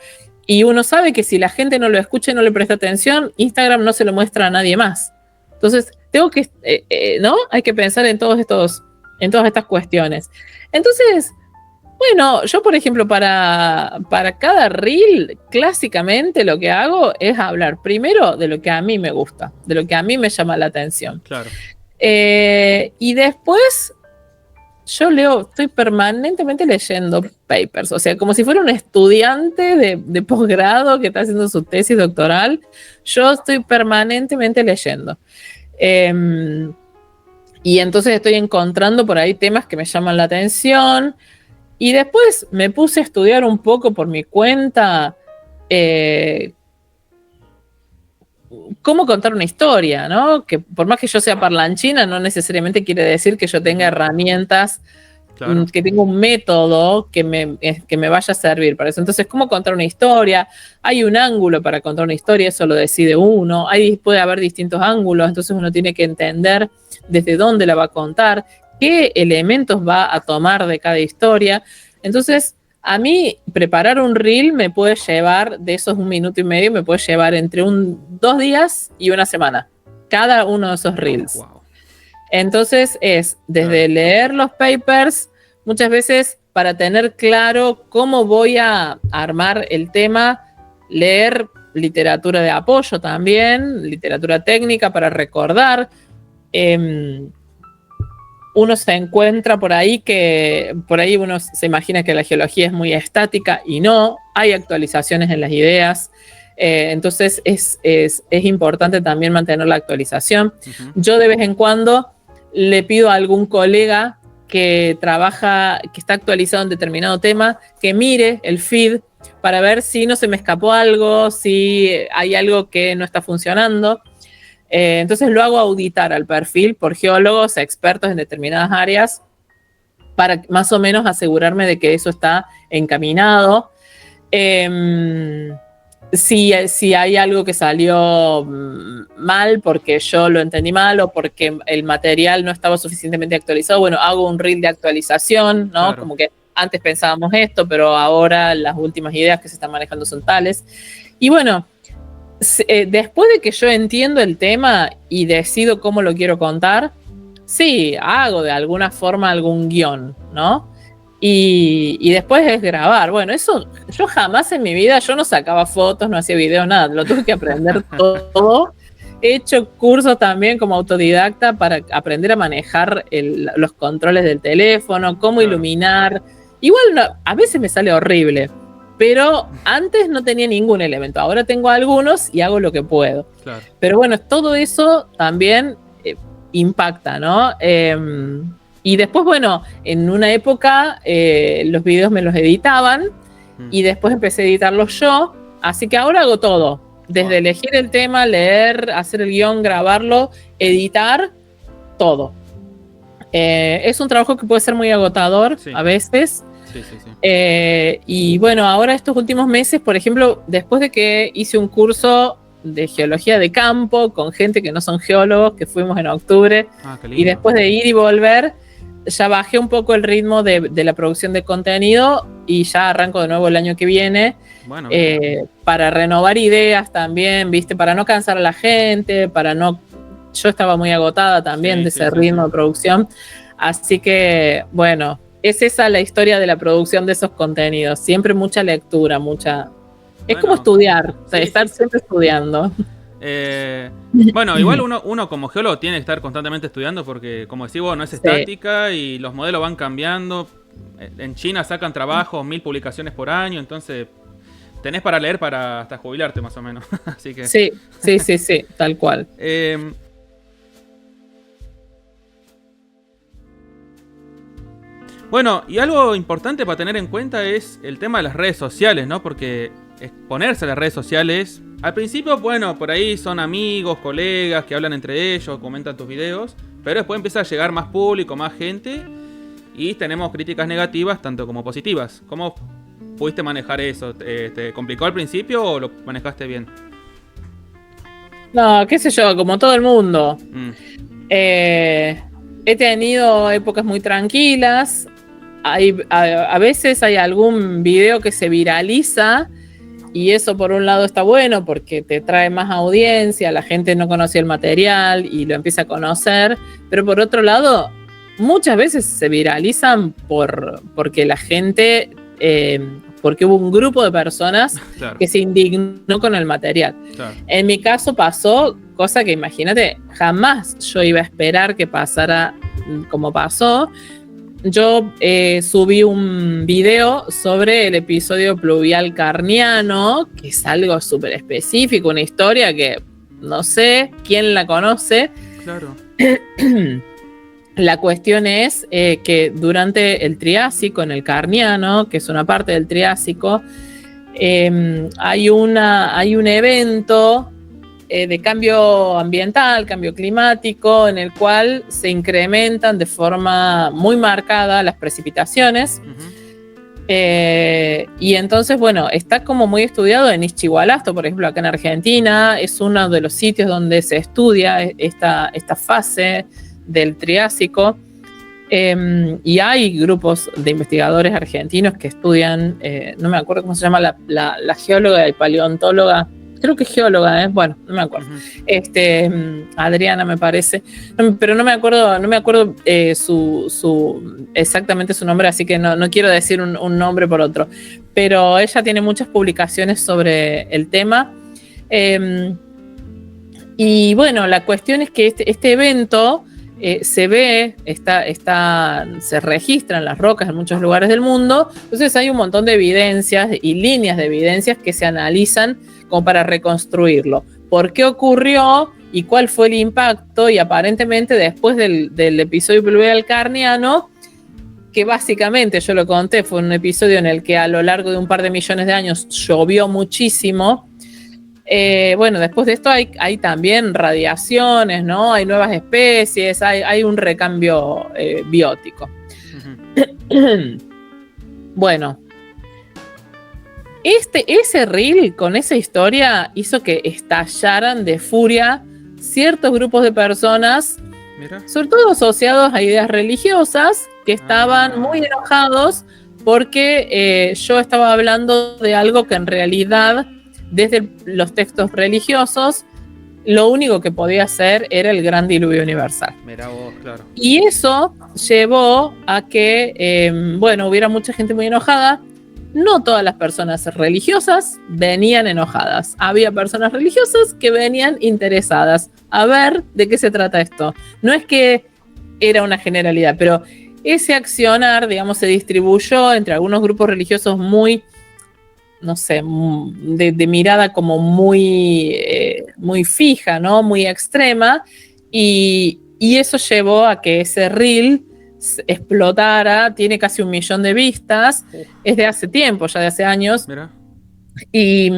Y uno sabe que si la gente no lo escucha y no le presta atención, Instagram no se lo muestra a nadie más. Entonces, tengo que, ¿no? Hay que pensar en todas estas cuestiones. Entonces, bueno, yo, por ejemplo, para cada reel, clásicamente lo que hago es hablar primero de lo que a mí me gusta, de lo que a mí me llama la atención.
Claro.
Y después, yo estoy permanentemente leyendo papers, o sea, como si fuera un estudiante de posgrado que está haciendo su tesis doctoral, yo estoy permanentemente leyendo. Y entonces estoy encontrando por ahí temas que me llaman la atención. Y después me puse a estudiar un poco por mi cuenta cómo contar una historia, ¿no? Que por más que yo sea parlanchina, no necesariamente quiere decir que yo tenga herramientas, claro, que tenga un método que me vaya a servir para eso. Entonces, ¿cómo contar una historia? Hay un ángulo para contar una historia, eso lo decide uno. Puede haber distintos ángulos, entonces uno tiene que entender desde dónde la va a contar, qué elementos va a tomar de cada historia. Entonces, a mí preparar un reel me puede llevar, de esos 1 minuto y medio, me puede llevar entre 2 días y 1 semana, cada uno de esos reels. Wow. Entonces es desde leer los papers, muchas veces para tener claro cómo voy a armar el tema, leer literatura de apoyo también, literatura técnica para recordar. Uno se encuentra por ahí uno se imagina que la geología es muy estática y no, hay actualizaciones en las ideas, entonces es importante también mantener la actualización. Uh-huh. Yo de vez en cuando le pido a algún colega que está actualizado en determinado tema, que mire el feed para ver si no se me escapó algo, si hay algo que no está funcionando. Entonces lo hago auditar al perfil por geólogos expertos en determinadas áreas para más o menos asegurarme de que eso está encaminado. Si hay algo que salió mal porque yo lo entendí mal o porque el material no estaba suficientemente actualizado, bueno, hago un reel de actualización, ¿no? Claro. Como que antes pensábamos esto, pero ahora las últimas ideas que se están manejando son tales. Y bueno, después de que yo entiendo el tema y decido cómo lo quiero contar, sí, hago de alguna forma algún guión, ¿no? Y después es grabar. Bueno, eso yo jamás en mi vida, yo no sacaba fotos, no hacía videos, nada, lo tuve que aprender todo. He hecho cursos también como autodidacta para aprender a manejar los controles del teléfono, cómo iluminar. Igual a veces me sale horrible, pero antes no tenía ningún elemento. Ahora tengo algunos y hago lo que puedo. Claro. Pero bueno, todo eso también impacta, ¿no? Y después, bueno, en una época los videos me los editaban y después empecé a editarlos yo. Así que ahora hago todo. Desde elegir el tema, leer, hacer el guión, grabarlo, editar, todo. Es un trabajo que puede ser muy agotador a veces. Sí. Y bueno, ahora estos últimos meses, por ejemplo, después de que hice un curso de geología de campo con gente que no son geólogos, que fuimos en octubre, y después de ir y volver, ya bajé un poco el ritmo de la producción de contenido y ya arranco de nuevo el año que viene, bueno, para renovar ideas también, ¿viste? Para no cansar a la gente, yo estaba muy agotada también de ese ritmo de producción, así que, bueno, es esa la historia de la producción de esos contenidos. Siempre mucha lectura, es como estudiar, estar siempre estudiando.
Bueno, igual uno como geólogo tiene que estar constantemente estudiando porque, como decís vos, no es estática y los modelos van cambiando. En China sacan trabajos, 1000 publicaciones por año, entonces tenés para leer para hasta jubilarte más o menos. Así que... Sí,
tal cual.
Bueno, y algo importante para tener en cuenta es el tema de las redes sociales, ¿no? Porque exponerse a las redes sociales, al principio, bueno, por ahí son amigos, colegas que hablan entre ellos, comentan tus videos, pero después empieza a llegar más público, más gente, y tenemos críticas negativas tanto como positivas. ¿Cómo pudiste manejar eso? ¿Te complicó al principio o lo manejaste bien?
No, qué sé yo, como todo el mundo. He tenido épocas muy tranquilas. A veces hay algún video que se viraliza y eso por un lado está bueno porque te trae más audiencia, la gente no conocía el material y lo empieza a conocer, pero por otro lado muchas veces se viralizan porque la gente, porque hubo un grupo de personas que se indignó con el material. En mi caso pasó, cosa que imagínate, jamás yo iba a esperar que pasara como pasó. yo subí un video sobre el episodio pluvial carniano, que es algo súper específico, una historia que no sé quién la conoce.
Claro.
La cuestión es que durante el Triásico, en el Carniano, que es una parte del Triásico, hay un evento de cambio ambiental, cambio climático, en el cual se incrementan de forma muy marcada las precipitaciones. Y entonces, bueno, está como muy estudiado en Ischigualasto, por ejemplo, acá en Argentina. Es uno de los sitios donde se estudia esta fase del Triásico. Y hay grupos de investigadores argentinos que estudian, no me acuerdo cómo se llama la geóloga y paleontóloga, creo que es geóloga, bueno, no me acuerdo, Adriana me parece, pero no me acuerdo exactamente su nombre, así que no quiero decir un nombre por otro, pero ella tiene muchas publicaciones sobre el tema. Y bueno, la cuestión es que este evento se ve, se registran las rocas en muchos lugares del mundo, entonces hay un montón de evidencias y líneas de evidencias que se analizan como para reconstruirlo. ¿Por qué ocurrió y cuál fue el impacto? Y aparentemente después del episodio pluvial carniano, que básicamente, yo lo conté, fue un episodio en el que a lo largo de un par de millones de años llovió muchísimo. Bueno, después de esto hay también radiaciones, ¿no? Hay nuevas especies, hay un recambio biótico. Bueno, ese reel con esa historia hizo que estallaran de furia ciertos grupos de personas, sobre todo asociados a ideas religiosas, que estaban muy enojados porque yo estaba hablando de algo que en realidad, desde los textos religiosos, lo único que podía hacer era el gran diluvio universal.
Mirá vos, claro.
Y eso llevó a que, hubiera mucha gente muy enojada. No todas las personas religiosas venían enojadas. Había personas religiosas que venían interesadas a ver de qué se trata esto. No es que era una generalidad, pero ese accionar, digamos, se distribuyó entre algunos grupos religiosos muy, no sé, de mirada como muy fija, ¿no? Muy extrema, y eso llevó a que ese reel explotara. Tiene casi 1 millón de vistas, es de hace tiempo, ya de hace años. Mira. Y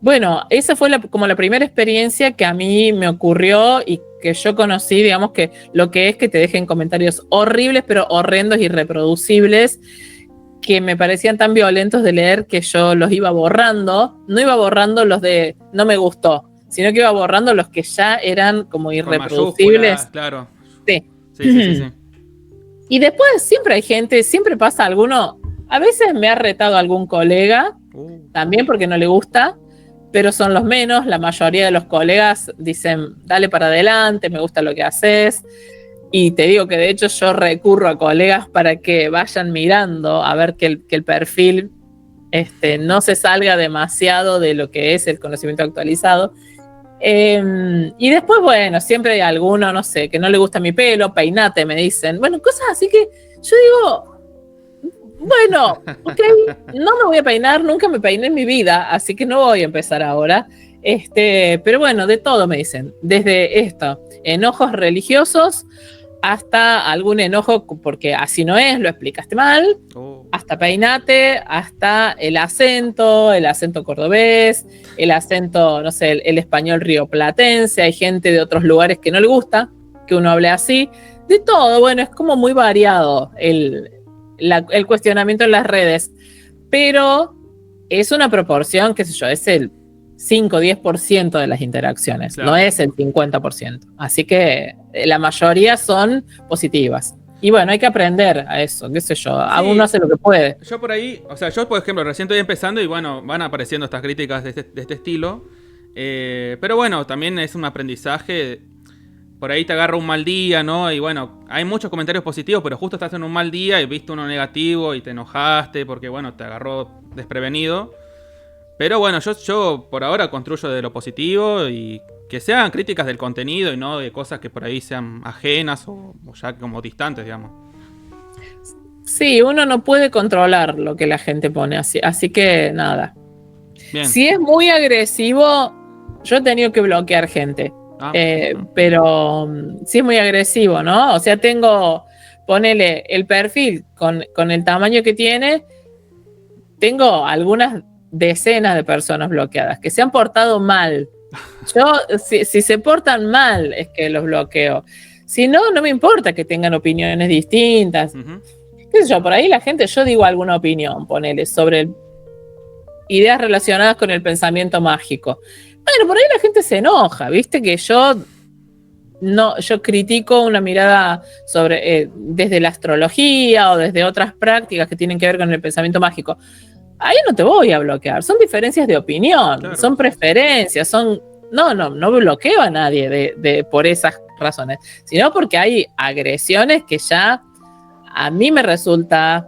bueno, esa fue como la primera experiencia que a mí me ocurrió y que yo conocí, digamos, que lo que es que te dejen comentarios horribles, pero horrendos, irreproducibles, que me parecían tan violentos de leer que yo los iba borrando. No iba borrando los de no me gustó, sino que iba borrando los que ya eran como irreproducibles.
Claro.
Sí.
Sí.
Y después siempre pasa alguno. A veces me ha retado algún colega, también porque no le gusta, pero son los menos. La mayoría de los colegas dicen, dale para adelante, me gusta lo que haces. Y te digo que de hecho yo recurro a colegas para que vayan mirando a ver que el perfil no se salga demasiado de lo que es el conocimiento actualizado. Y después, bueno, siempre hay alguno, no sé, que no le gusta mi pelo, peinate, me dicen. Bueno, cosas así que yo digo, bueno, ok, no me voy a peinar, nunca me peiné en mi vida, así que no voy a empezar ahora. Pero bueno, de todo me dicen, desde esto, enojos religiosos, hasta algún enojo porque así no es, lo explicaste mal, hasta peinate, hasta el acento cordobés, el acento, no sé, el español rioplatense. Hay gente de otros lugares que no le gusta que uno hable así, de todo. Bueno, es como muy variado el cuestionamiento en las redes, pero es una proporción, qué sé yo, es el 5-10% de las interacciones, claro. No es el 50%. Así que la mayoría son positivas. Y bueno, hay que aprender a eso, qué sé yo, sí. Uno hace lo que puede.
Yo por ahí, o sea, yo por ejemplo recién estoy empezando y bueno, van apareciendo estas críticas de este estilo. Pero bueno, también es un aprendizaje. Por ahí te agarra un mal día, ¿no? Y bueno, hay muchos comentarios positivos, pero justo estás en un mal día y viste uno negativo y te enojaste porque bueno, te agarró desprevenido. Pero bueno, yo por ahora construyo de lo positivo y que sean críticas del contenido y no de cosas que por ahí sean ajenas o ya como distantes, digamos.
Sí, uno no puede controlar lo que la gente pone, así que nada. Bien. Si es muy agresivo, yo he tenido que bloquear gente. Pero sí es muy agresivo, ¿no? O sea, ponele el perfil con el tamaño que tiene, tengo algunas decenas de personas bloqueadas que se han portado mal. Yo, si se portan mal, es que los bloqueo. Si no, no me importa que tengan opiniones distintas. ¿Qué sé yo? Por ahí la gente, yo digo alguna opinión, ponele, sobre ideas relacionadas con el pensamiento mágico. Bueno, por ahí la gente se enoja, ¿viste? Que yo critico una mirada sobre desde la astrología o desde otras prácticas que tienen que ver con el pensamiento mágico. Ahí no te voy a bloquear, son diferencias de opinión, claro. Son preferencias, no bloqueo a nadie por esas razones, sino porque hay agresiones que ya a mí me resulta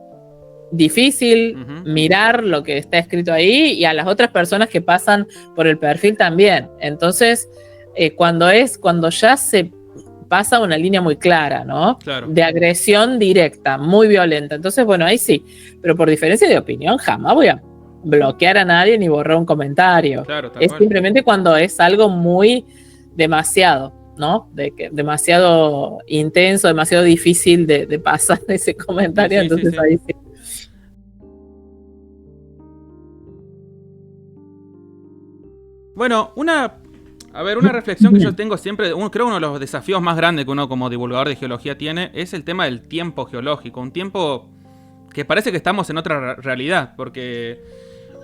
difícil mirar lo que está escrito ahí y a las otras personas que pasan por el perfil también. Entonces, cuando ya se pasa una línea muy clara, ¿no? Claro. De agresión directa, muy violenta. Entonces, bueno, ahí sí. Pero por diferencia de opinión, jamás voy a bloquear a nadie ni borrar un comentario. Claro, es simplemente cuando es algo muy demasiado, ¿no? Demasiado intenso, demasiado difícil de pasar ese comentario. Sí, entonces ahí sí.
Bueno, una reflexión que yo tengo siempre, creo uno de los desafíos más grandes que uno como divulgador de geología tiene es el tema del tiempo geológico. Un tiempo que parece que estamos en otra realidad, porque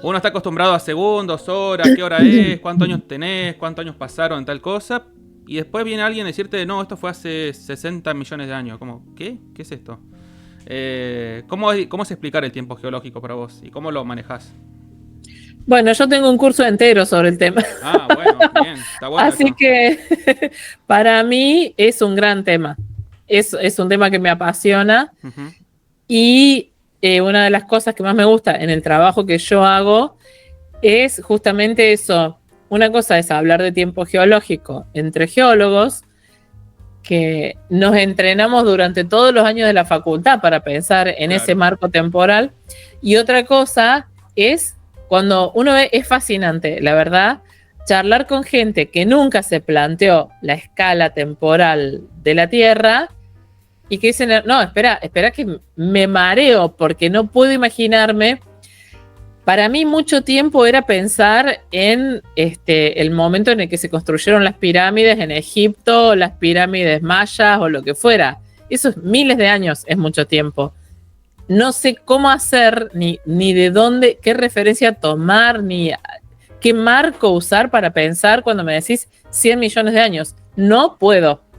uno está acostumbrado a segundos, horas, qué hora es, cuántos años tenés, cuántos años pasaron en tal cosa, y después viene alguien a decirte, no, esto fue hace 60 millones de años. Como, ¿qué? ¿Qué es esto? ¿Cómo es explicar el tiempo geológico para vos y cómo lo manejás?
Bueno, yo tengo un curso entero sobre el tema.
Bueno, bien, está bueno.
Así que para mí es un gran tema. Es un tema que me apasiona. Y una de las cosas que más me gusta en el trabajo que yo hago es justamente eso. Una cosa es hablar de tiempo geológico entre geólogos, que nos entrenamos durante todos los años de la facultad para pensar en ese marco temporal. Y otra cosa es cuando uno es fascinante, la verdad, charlar con gente que nunca se planteó la escala temporal de la Tierra y que dicen, no, espera que me mareo porque no puedo imaginarme. Para mí mucho tiempo era pensar en el momento en el que se construyeron las pirámides en Egipto, las pirámides mayas o lo que fuera. Eso es miles de años, es mucho tiempo. No sé cómo hacer, ni de dónde, qué referencia tomar, ni qué marco usar para pensar cuando me decís 100 millones de años. No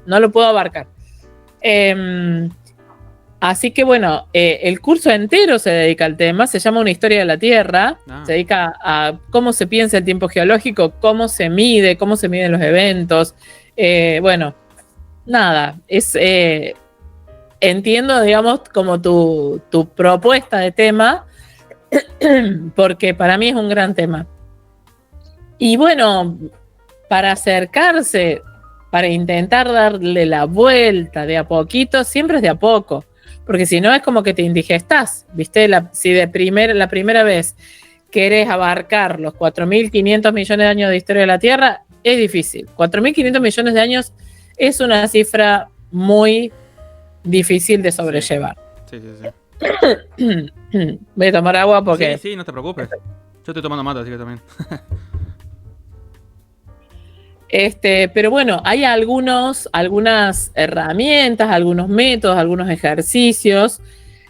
lo puedo abarcar. Así que bueno, el curso entero se dedica al tema, se llama Una historia de la Tierra, se dedica a cómo se piensa el tiempo geológico, cómo se miden los eventos. Bueno, nada, entiendo, digamos, como tu propuesta de tema, porque para mí es un gran tema. Y bueno, para acercarse, para intentar darle la vuelta de a poquito, siempre es de a poco, porque si no es como que te indigestás, ¿viste? Si la primera vez querés abarcar los 4.500 millones de años de historia de la Tierra, es difícil. 4.500 millones de años es una cifra muy difícil de sobrellevar. Sí. Voy a tomar agua porque...
Sí, no te preocupes. Yo estoy tomando mate, así que también.
Pero bueno, hay algunas herramientas, algunos métodos, algunos ejercicios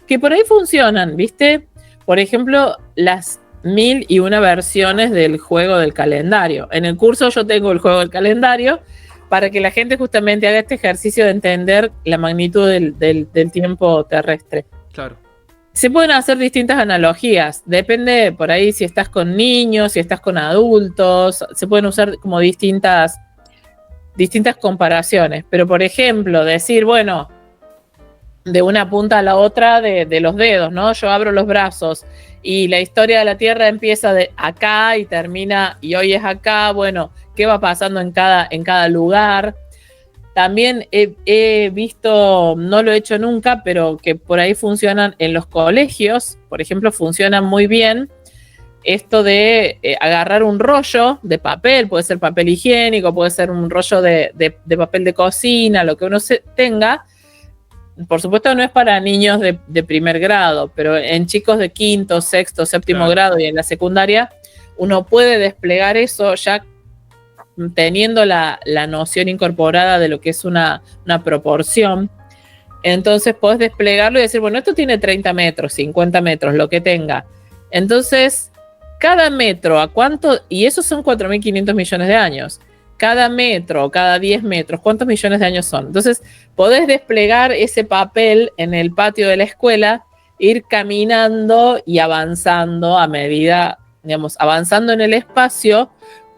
que por ahí funcionan, ¿viste? Por ejemplo, las 1001 versiones del juego del calendario. En el curso yo tengo el juego del calendario para que la gente justamente haga este ejercicio de entender la magnitud del tiempo terrestre.
Claro.
Se pueden hacer distintas analogías, depende por ahí si estás con niños, si estás con adultos, se pueden usar como distintas comparaciones, pero por ejemplo, decir, bueno, de una punta a la otra de los dedos, ¿no? Yo abro los brazos y la historia de la Tierra empieza de acá y termina, y hoy es acá, bueno, ¿qué va pasando en cada lugar? también he visto, no lo he hecho nunca, pero que por ahí funcionan en los colegios, por ejemplo, funcionan muy bien esto de agarrar un rollo de papel, puede ser papel higiénico, puede ser un rollo de papel de cocina, lo que uno tenga. Por supuesto no es para niños de primer grado, pero en chicos de quinto, sexto, séptimo grado y en la secundaria, uno puede desplegar eso ya teniendo la noción incorporada de lo que es una proporción. Entonces podés desplegarlo y decir, bueno, esto tiene 30 metros, 50 metros, lo que tenga. Entonces, cada metro, ¿a cuánto? Y esos son 4.500 millones de años. Cada metro, cada 10 metros, ¿cuántos millones de años son? Entonces, podés desplegar ese papel en el patio de la escuela, ir caminando y avanzando a medida, digamos, avanzando en el espacio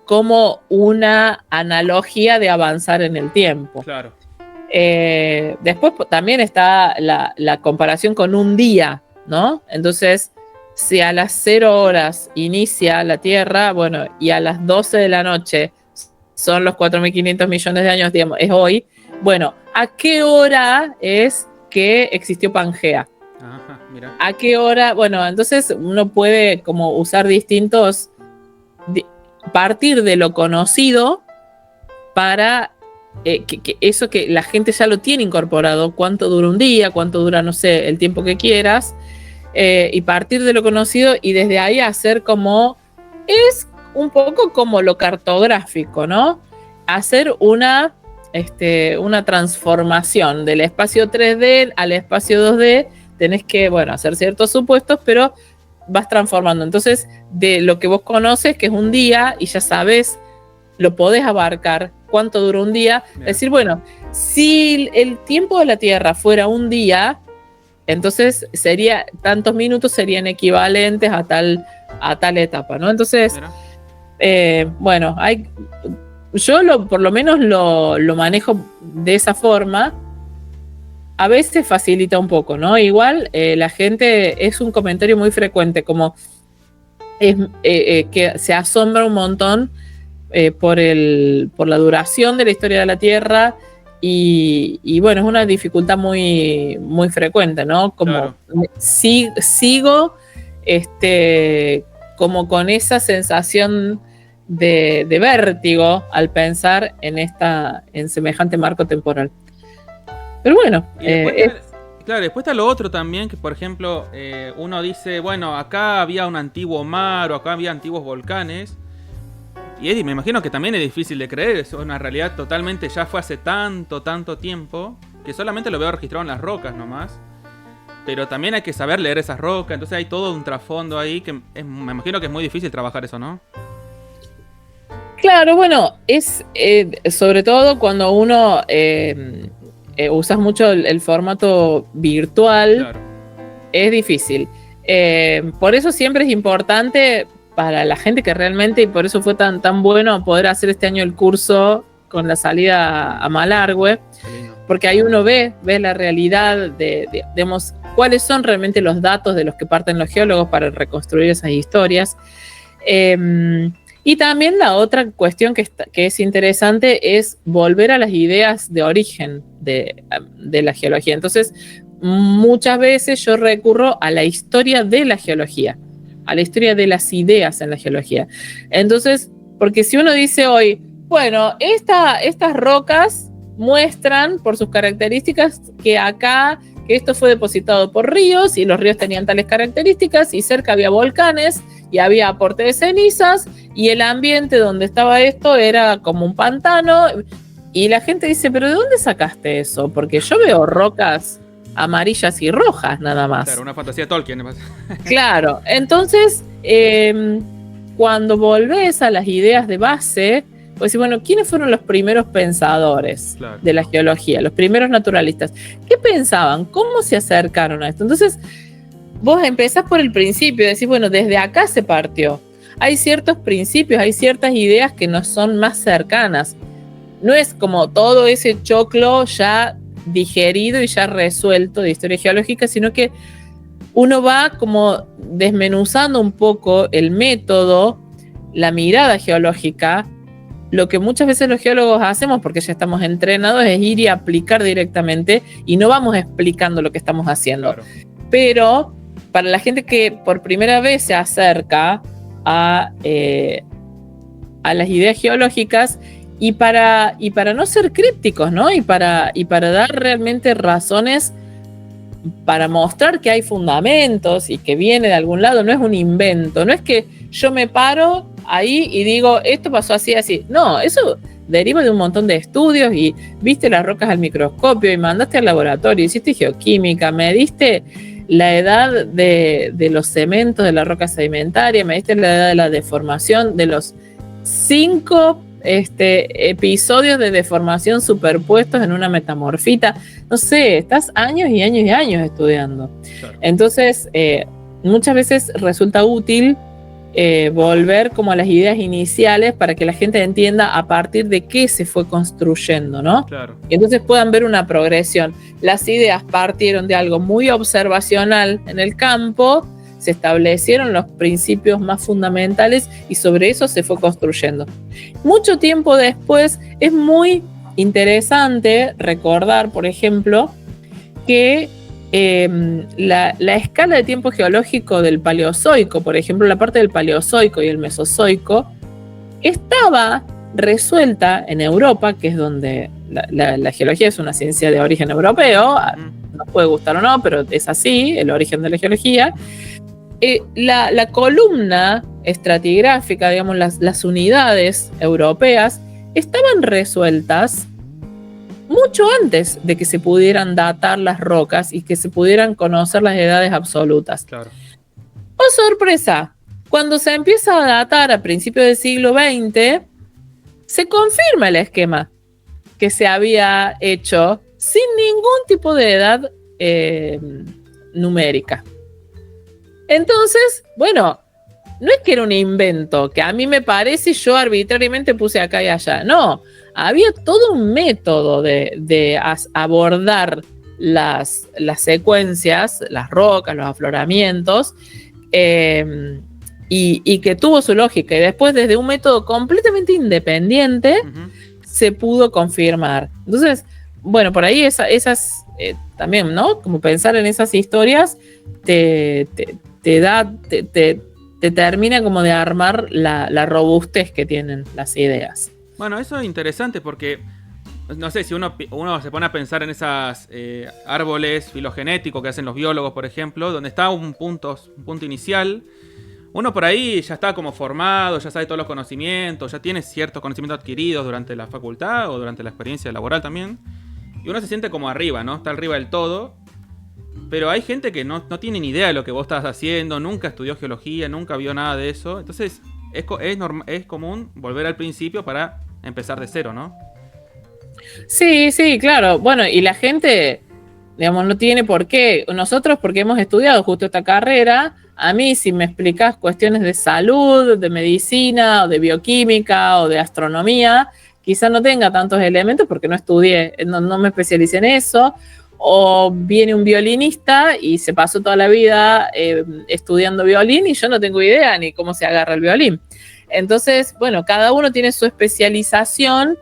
como una analogía de avanzar en el tiempo.
Claro.
Después también está la comparación con un día, ¿no? Entonces, si a las 0 horas inicia la Tierra, bueno, y a las 12 de la noche son los 4.500 millones de años, digamos, es hoy. Bueno, ¿a qué hora es que existió Pangea?
Ajá, mira.
¿A qué hora? Bueno, entonces uno puede como usar distintos, partir de lo conocido para que eso que la gente ya lo tiene incorporado, cuánto dura un día, cuánto dura, no sé, el tiempo que quieras, y partir de lo conocido y desde ahí hacer como, es un poco como lo cartográfico, ¿no? Hacer una transformación del espacio 3D al espacio 2D, tenés que, bueno, hacer ciertos supuestos, pero vas transformando. Entonces, de lo que vos conoces, que es un día, y ya sabes, lo podés abarcar, cuánto dura un día. Bien. Decir, bueno, si el tiempo de la Tierra fuera un día, entonces tantos minutos serían equivalentes a tal etapa, ¿no? Entonces, bueno, yo por lo menos lo manejo de esa forma. A veces facilita un poco, ¿no? Igual la gente, es un comentario muy frecuente, como que se asombra un montón por la duración de la historia de la Tierra y bueno, es una dificultad muy, muy frecuente, ¿no? Como claro. Sigo como con esa sensación de vértigo al pensar en semejante marco temporal. Pero bueno,
claro, después está lo otro también, que por ejemplo, uno dice, bueno, acá había un antiguo mar o acá había antiguos volcanes. Y me imagino que también es difícil de creer, es una realidad totalmente, ya fue hace tanto tiempo, que solamente lo veo registrado en las rocas nomás. Pero también hay que saber leer esas rocas, entonces hay todo un trasfondo ahí que me imagino que es muy difícil trabajar eso, ¿no?
Claro, bueno, es sobre todo cuando uno usas mucho el formato virtual, claro. Es difícil. Por eso siempre es importante para la gente que realmente, y por eso fue tan bueno poder hacer este año el curso con la salida a Malargüe, porque ahí uno ve la realidad digamos, cuáles son realmente los datos de los que parten los geólogos para reconstruir esas historias. Y también la otra cuestión que es interesante es volver a las ideas de origen de la geología. Entonces, muchas veces yo recurro a la historia de la geología, a la historia de las ideas en la geología. Entonces, porque si uno dice hoy, bueno, estas rocas muestran por sus características que esto fue depositado por ríos y los ríos tenían tales características y cerca había volcanes y había aporte de cenizas y el ambiente donde estaba esto era como un pantano y la gente dice, pero ¿de dónde sacaste eso? Porque yo veo rocas amarillas y rojas nada más.
Claro, una fantasía Tolkien.
Claro, entonces cuando volvés a las ideas de base, pues bueno, ¿quiénes fueron los primeros pensadores de la geología? Los primeros naturalistas. ¿Qué pensaban? ¿Cómo se acercaron a esto? Entonces, vos empezás por el principio, decís, bueno, desde acá se partió. Hay ciertos principios, hay ciertas ideas que nos son más cercanas. No es como todo ese choclo ya digerido y ya resuelto de historia geológica, sino que uno va como desmenuzando un poco el método, la mirada geológica, lo que muchas veces los geólogos hacemos, porque ya estamos entrenados, es ir y aplicar directamente y no vamos explicando lo que estamos haciendo. Claro. Pero para la gente que por primera vez se acerca a las ideas geológicas y para no ser crípticos, ¿no? Y para dar realmente razones para mostrar que hay fundamentos y que viene de algún lado, no es un invento, no es que yo me paro ahí y digo, esto pasó así, así. No, eso deriva de un montón de estudios y viste las rocas al microscopio y mandaste al laboratorio, hiciste geoquímica, mediste la edad de los cementos de la roca sedimentaria, mediste la edad de la deformación de los 5 episodios de deformación superpuestos en una metamorfita. No sé, estás años y años y años estudiando. Claro. Entonces, muchas veces resulta útil volver como a las ideas iniciales para que la gente entienda a partir de qué se fue construyendo, ¿no? Claro. Y entonces puedan ver una progresión. Las ideas partieron de algo muy observacional en el campo, se establecieron los principios más fundamentales y sobre eso se fue construyendo. Mucho tiempo después es muy interesante recordar, por ejemplo, que la escala de tiempo geológico del Paleozoico, por ejemplo, la parte del Paleozoico y el Mesozoico, estaba resuelta en Europa, que es donde la geología es una ciencia de origen europeo, nos puede gustar o no, pero es así, el origen de la geología. La columna estratigráfica, digamos, las unidades europeas, estaban resueltas mucho antes de que se pudieran datar las rocas y que se pudieran conocer las edades absolutas. Claro. ¡Oh, sorpresa! Cuando se empieza a datar a principios del siglo XX, se confirma el esquema que se había hecho sin ningún tipo de edad numérica. Entonces, bueno, no es que era un invento, que a mí me parece y yo arbitrariamente puse acá y allá. No, había todo un método de abordar las secuencias, las rocas, los afloramientos, y que tuvo su lógica. Y después, desde un método completamente independiente, se pudo confirmar. Entonces, bueno, por ahí esas también, ¿no? Como pensar en esas historias te termina como de armar la robustez que tienen las ideas.
Bueno, eso es interesante porque, no sé, si uno se pone a pensar en esas árboles filogenéticos que hacen los biólogos, por ejemplo, donde está un punto inicial, uno por ahí ya está como formado, ya sabe todos los conocimientos, ya tiene ciertos conocimientos adquiridos durante la facultad o durante la experiencia laboral también, y uno se siente como arriba, ¿no? Está arriba del todo. Pero hay gente que no tiene ni idea de lo que vos estás haciendo, nunca estudió geología, nunca vio nada de eso. Entonces es común volver al principio para empezar de cero, ¿no?
Sí, claro. Bueno, y la gente, digamos, no tiene por qué. Nosotros, porque hemos estudiado justo esta carrera, a mí si me explicás cuestiones de salud, de medicina, o de bioquímica, o de astronomía, quizá no tenga tantos elementos porque no estudié, no me especialicé en eso. O viene un violinista y se pasó toda la vida estudiando violín y yo no tengo idea ni cómo se agarra el violín. Entonces, bueno, cada uno tiene su especialización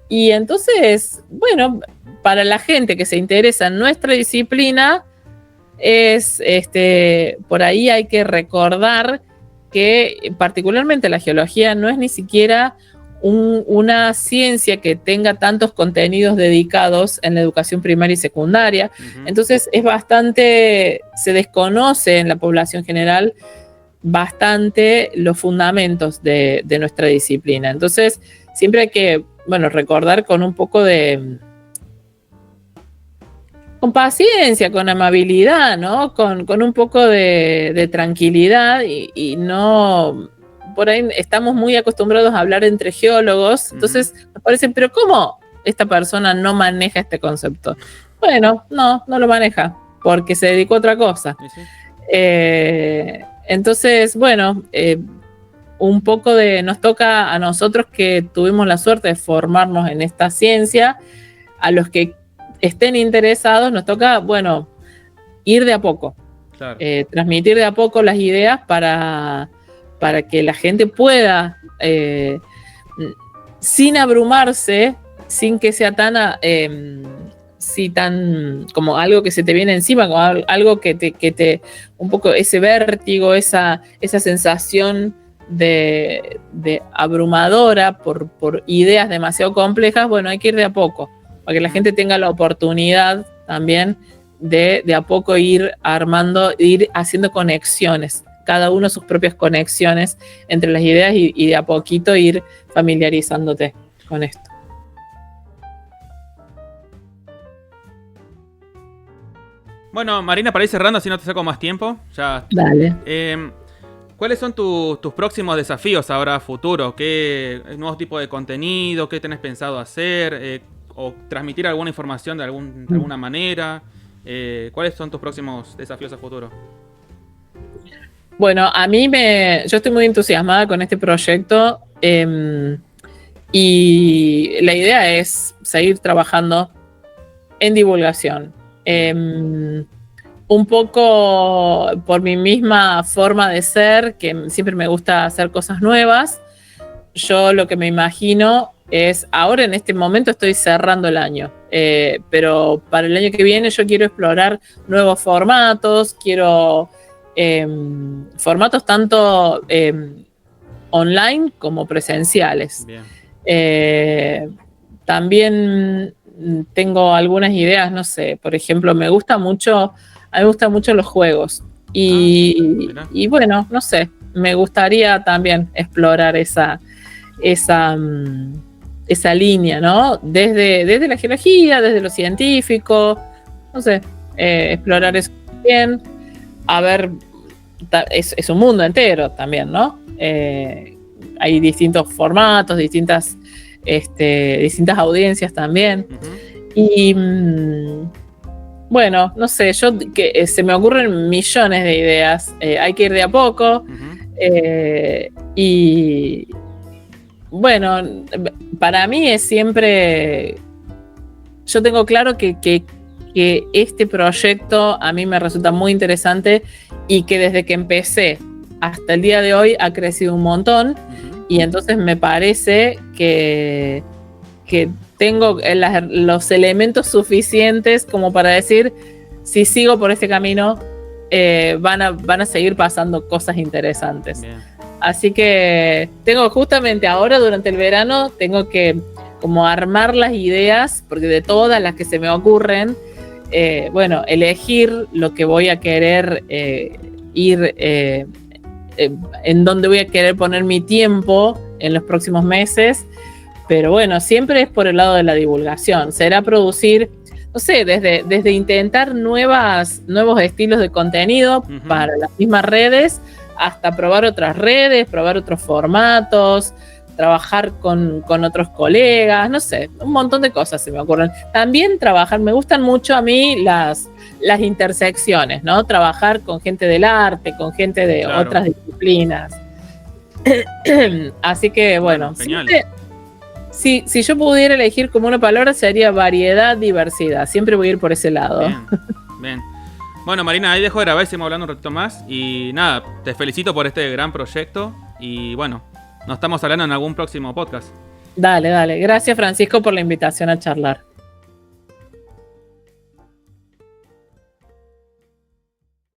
y entonces, bueno, para la gente que se interesa en nuestra disciplina, por ahí hay que recordar que particularmente la geología no es ni siquiera una ciencia que tenga tantos contenidos dedicados en la educación primaria y secundaria. Entonces es bastante, se desconoce en la población general bastante los fundamentos de nuestra disciplina. Entonces siempre hay que, bueno, recordar con un poco con paciencia, con amabilidad, ¿no? Con un poco de tranquilidad y no... Por ahí estamos muy acostumbrados a hablar entre geólogos, entonces nos parece, pero ¿cómo esta persona no maneja este concepto? Bueno, no lo maneja, porque se dedicó a otra cosa. ¿Sí? Entonces, bueno, un poco nos toca a nosotros que tuvimos la suerte de formarnos en esta ciencia, a los que estén interesados, nos toca, bueno, ir de a poco, claro. Transmitir de a poco las ideas para que la gente pueda sin abrumarse, sin que sea tan como algo que se te viene encima, como algo que te un poco ese vértigo, esa sensación de abrumadora por ideas demasiado complejas. Bueno, hay que ir de a poco, para que la gente tenga la oportunidad también de a poco ir armando, ir haciendo conexiones, cada uno sus propias conexiones entre las ideas y de a poquito ir familiarizándote con esto.
Bueno, Marina, para ir cerrando, así no te saco más tiempo. Ya.
Dale.
¿Cuáles son tus próximos desafíos ahora a futuro? ¿Qué nuevos tipos de contenido? ¿Qué tenés pensado hacer? ¿O transmitir alguna información de alguna manera? ¿Cuáles son tus próximos desafíos a futuro?
Bueno, yo estoy muy entusiasmada con este proyecto y la idea es seguir trabajando en divulgación. Un poco por mi misma forma de ser, que siempre me gusta hacer cosas nuevas. Yo lo que me imagino es, ahora en este momento estoy cerrando el año, pero para el año que viene yo quiero explorar nuevos formatos, quiero formatos tanto online como presenciales. También tengo algunas ideas, no sé, por ejemplo, a mí me gustan mucho los juegos y bueno, no sé, me gustaría también explorar esa línea, ¿no? Desde la geología, desde lo científico, no sé, explorar eso bien. A ver, es un mundo entero también, ¿no? Hay distintos formatos, distintas audiencias también. Y bueno, no sé, se me ocurren millones de ideas. Hay que ir de a poco. Y bueno, para mí es siempre. Yo tengo claro que este proyecto a mí me resulta muy interesante y que desde que empecé hasta el día de hoy ha crecido un montón. Y entonces me parece que tengo los elementos suficientes como para decir, si sigo por este camino, van a seguir pasando cosas interesantes. Bien. Así que tengo justamente ahora, durante el verano, tengo que como armar las ideas, porque de todas las que se me ocurren, bueno, elegir lo que voy a querer ir... en donde voy a querer poner mi tiempo en los próximos meses, pero bueno, siempre es por el lado de la divulgación. Será producir, no sé, desde intentar nuevos estilos de contenido para las mismas redes, hasta probar otras redes, probar otros formatos, trabajar con otros colegas, no sé, un montón de cosas se me ocurren. También me gustan mucho a mí las intersecciones, ¿no? Trabajar con gente del arte, con gente de otras disciplinas. Así que, bueno, siempre, si yo pudiera elegir como una palabra, sería variedad, diversidad. Siempre voy a ir por ese lado.
Bien. Bueno, Marina, ahí dejo de grabar, seguimos hablando un ratito más. Y nada, te felicito por este gran proyecto. Y bueno, nos estamos hablando en algún próximo podcast.
Dale. Gracias, Francisco, por la invitación a charlar.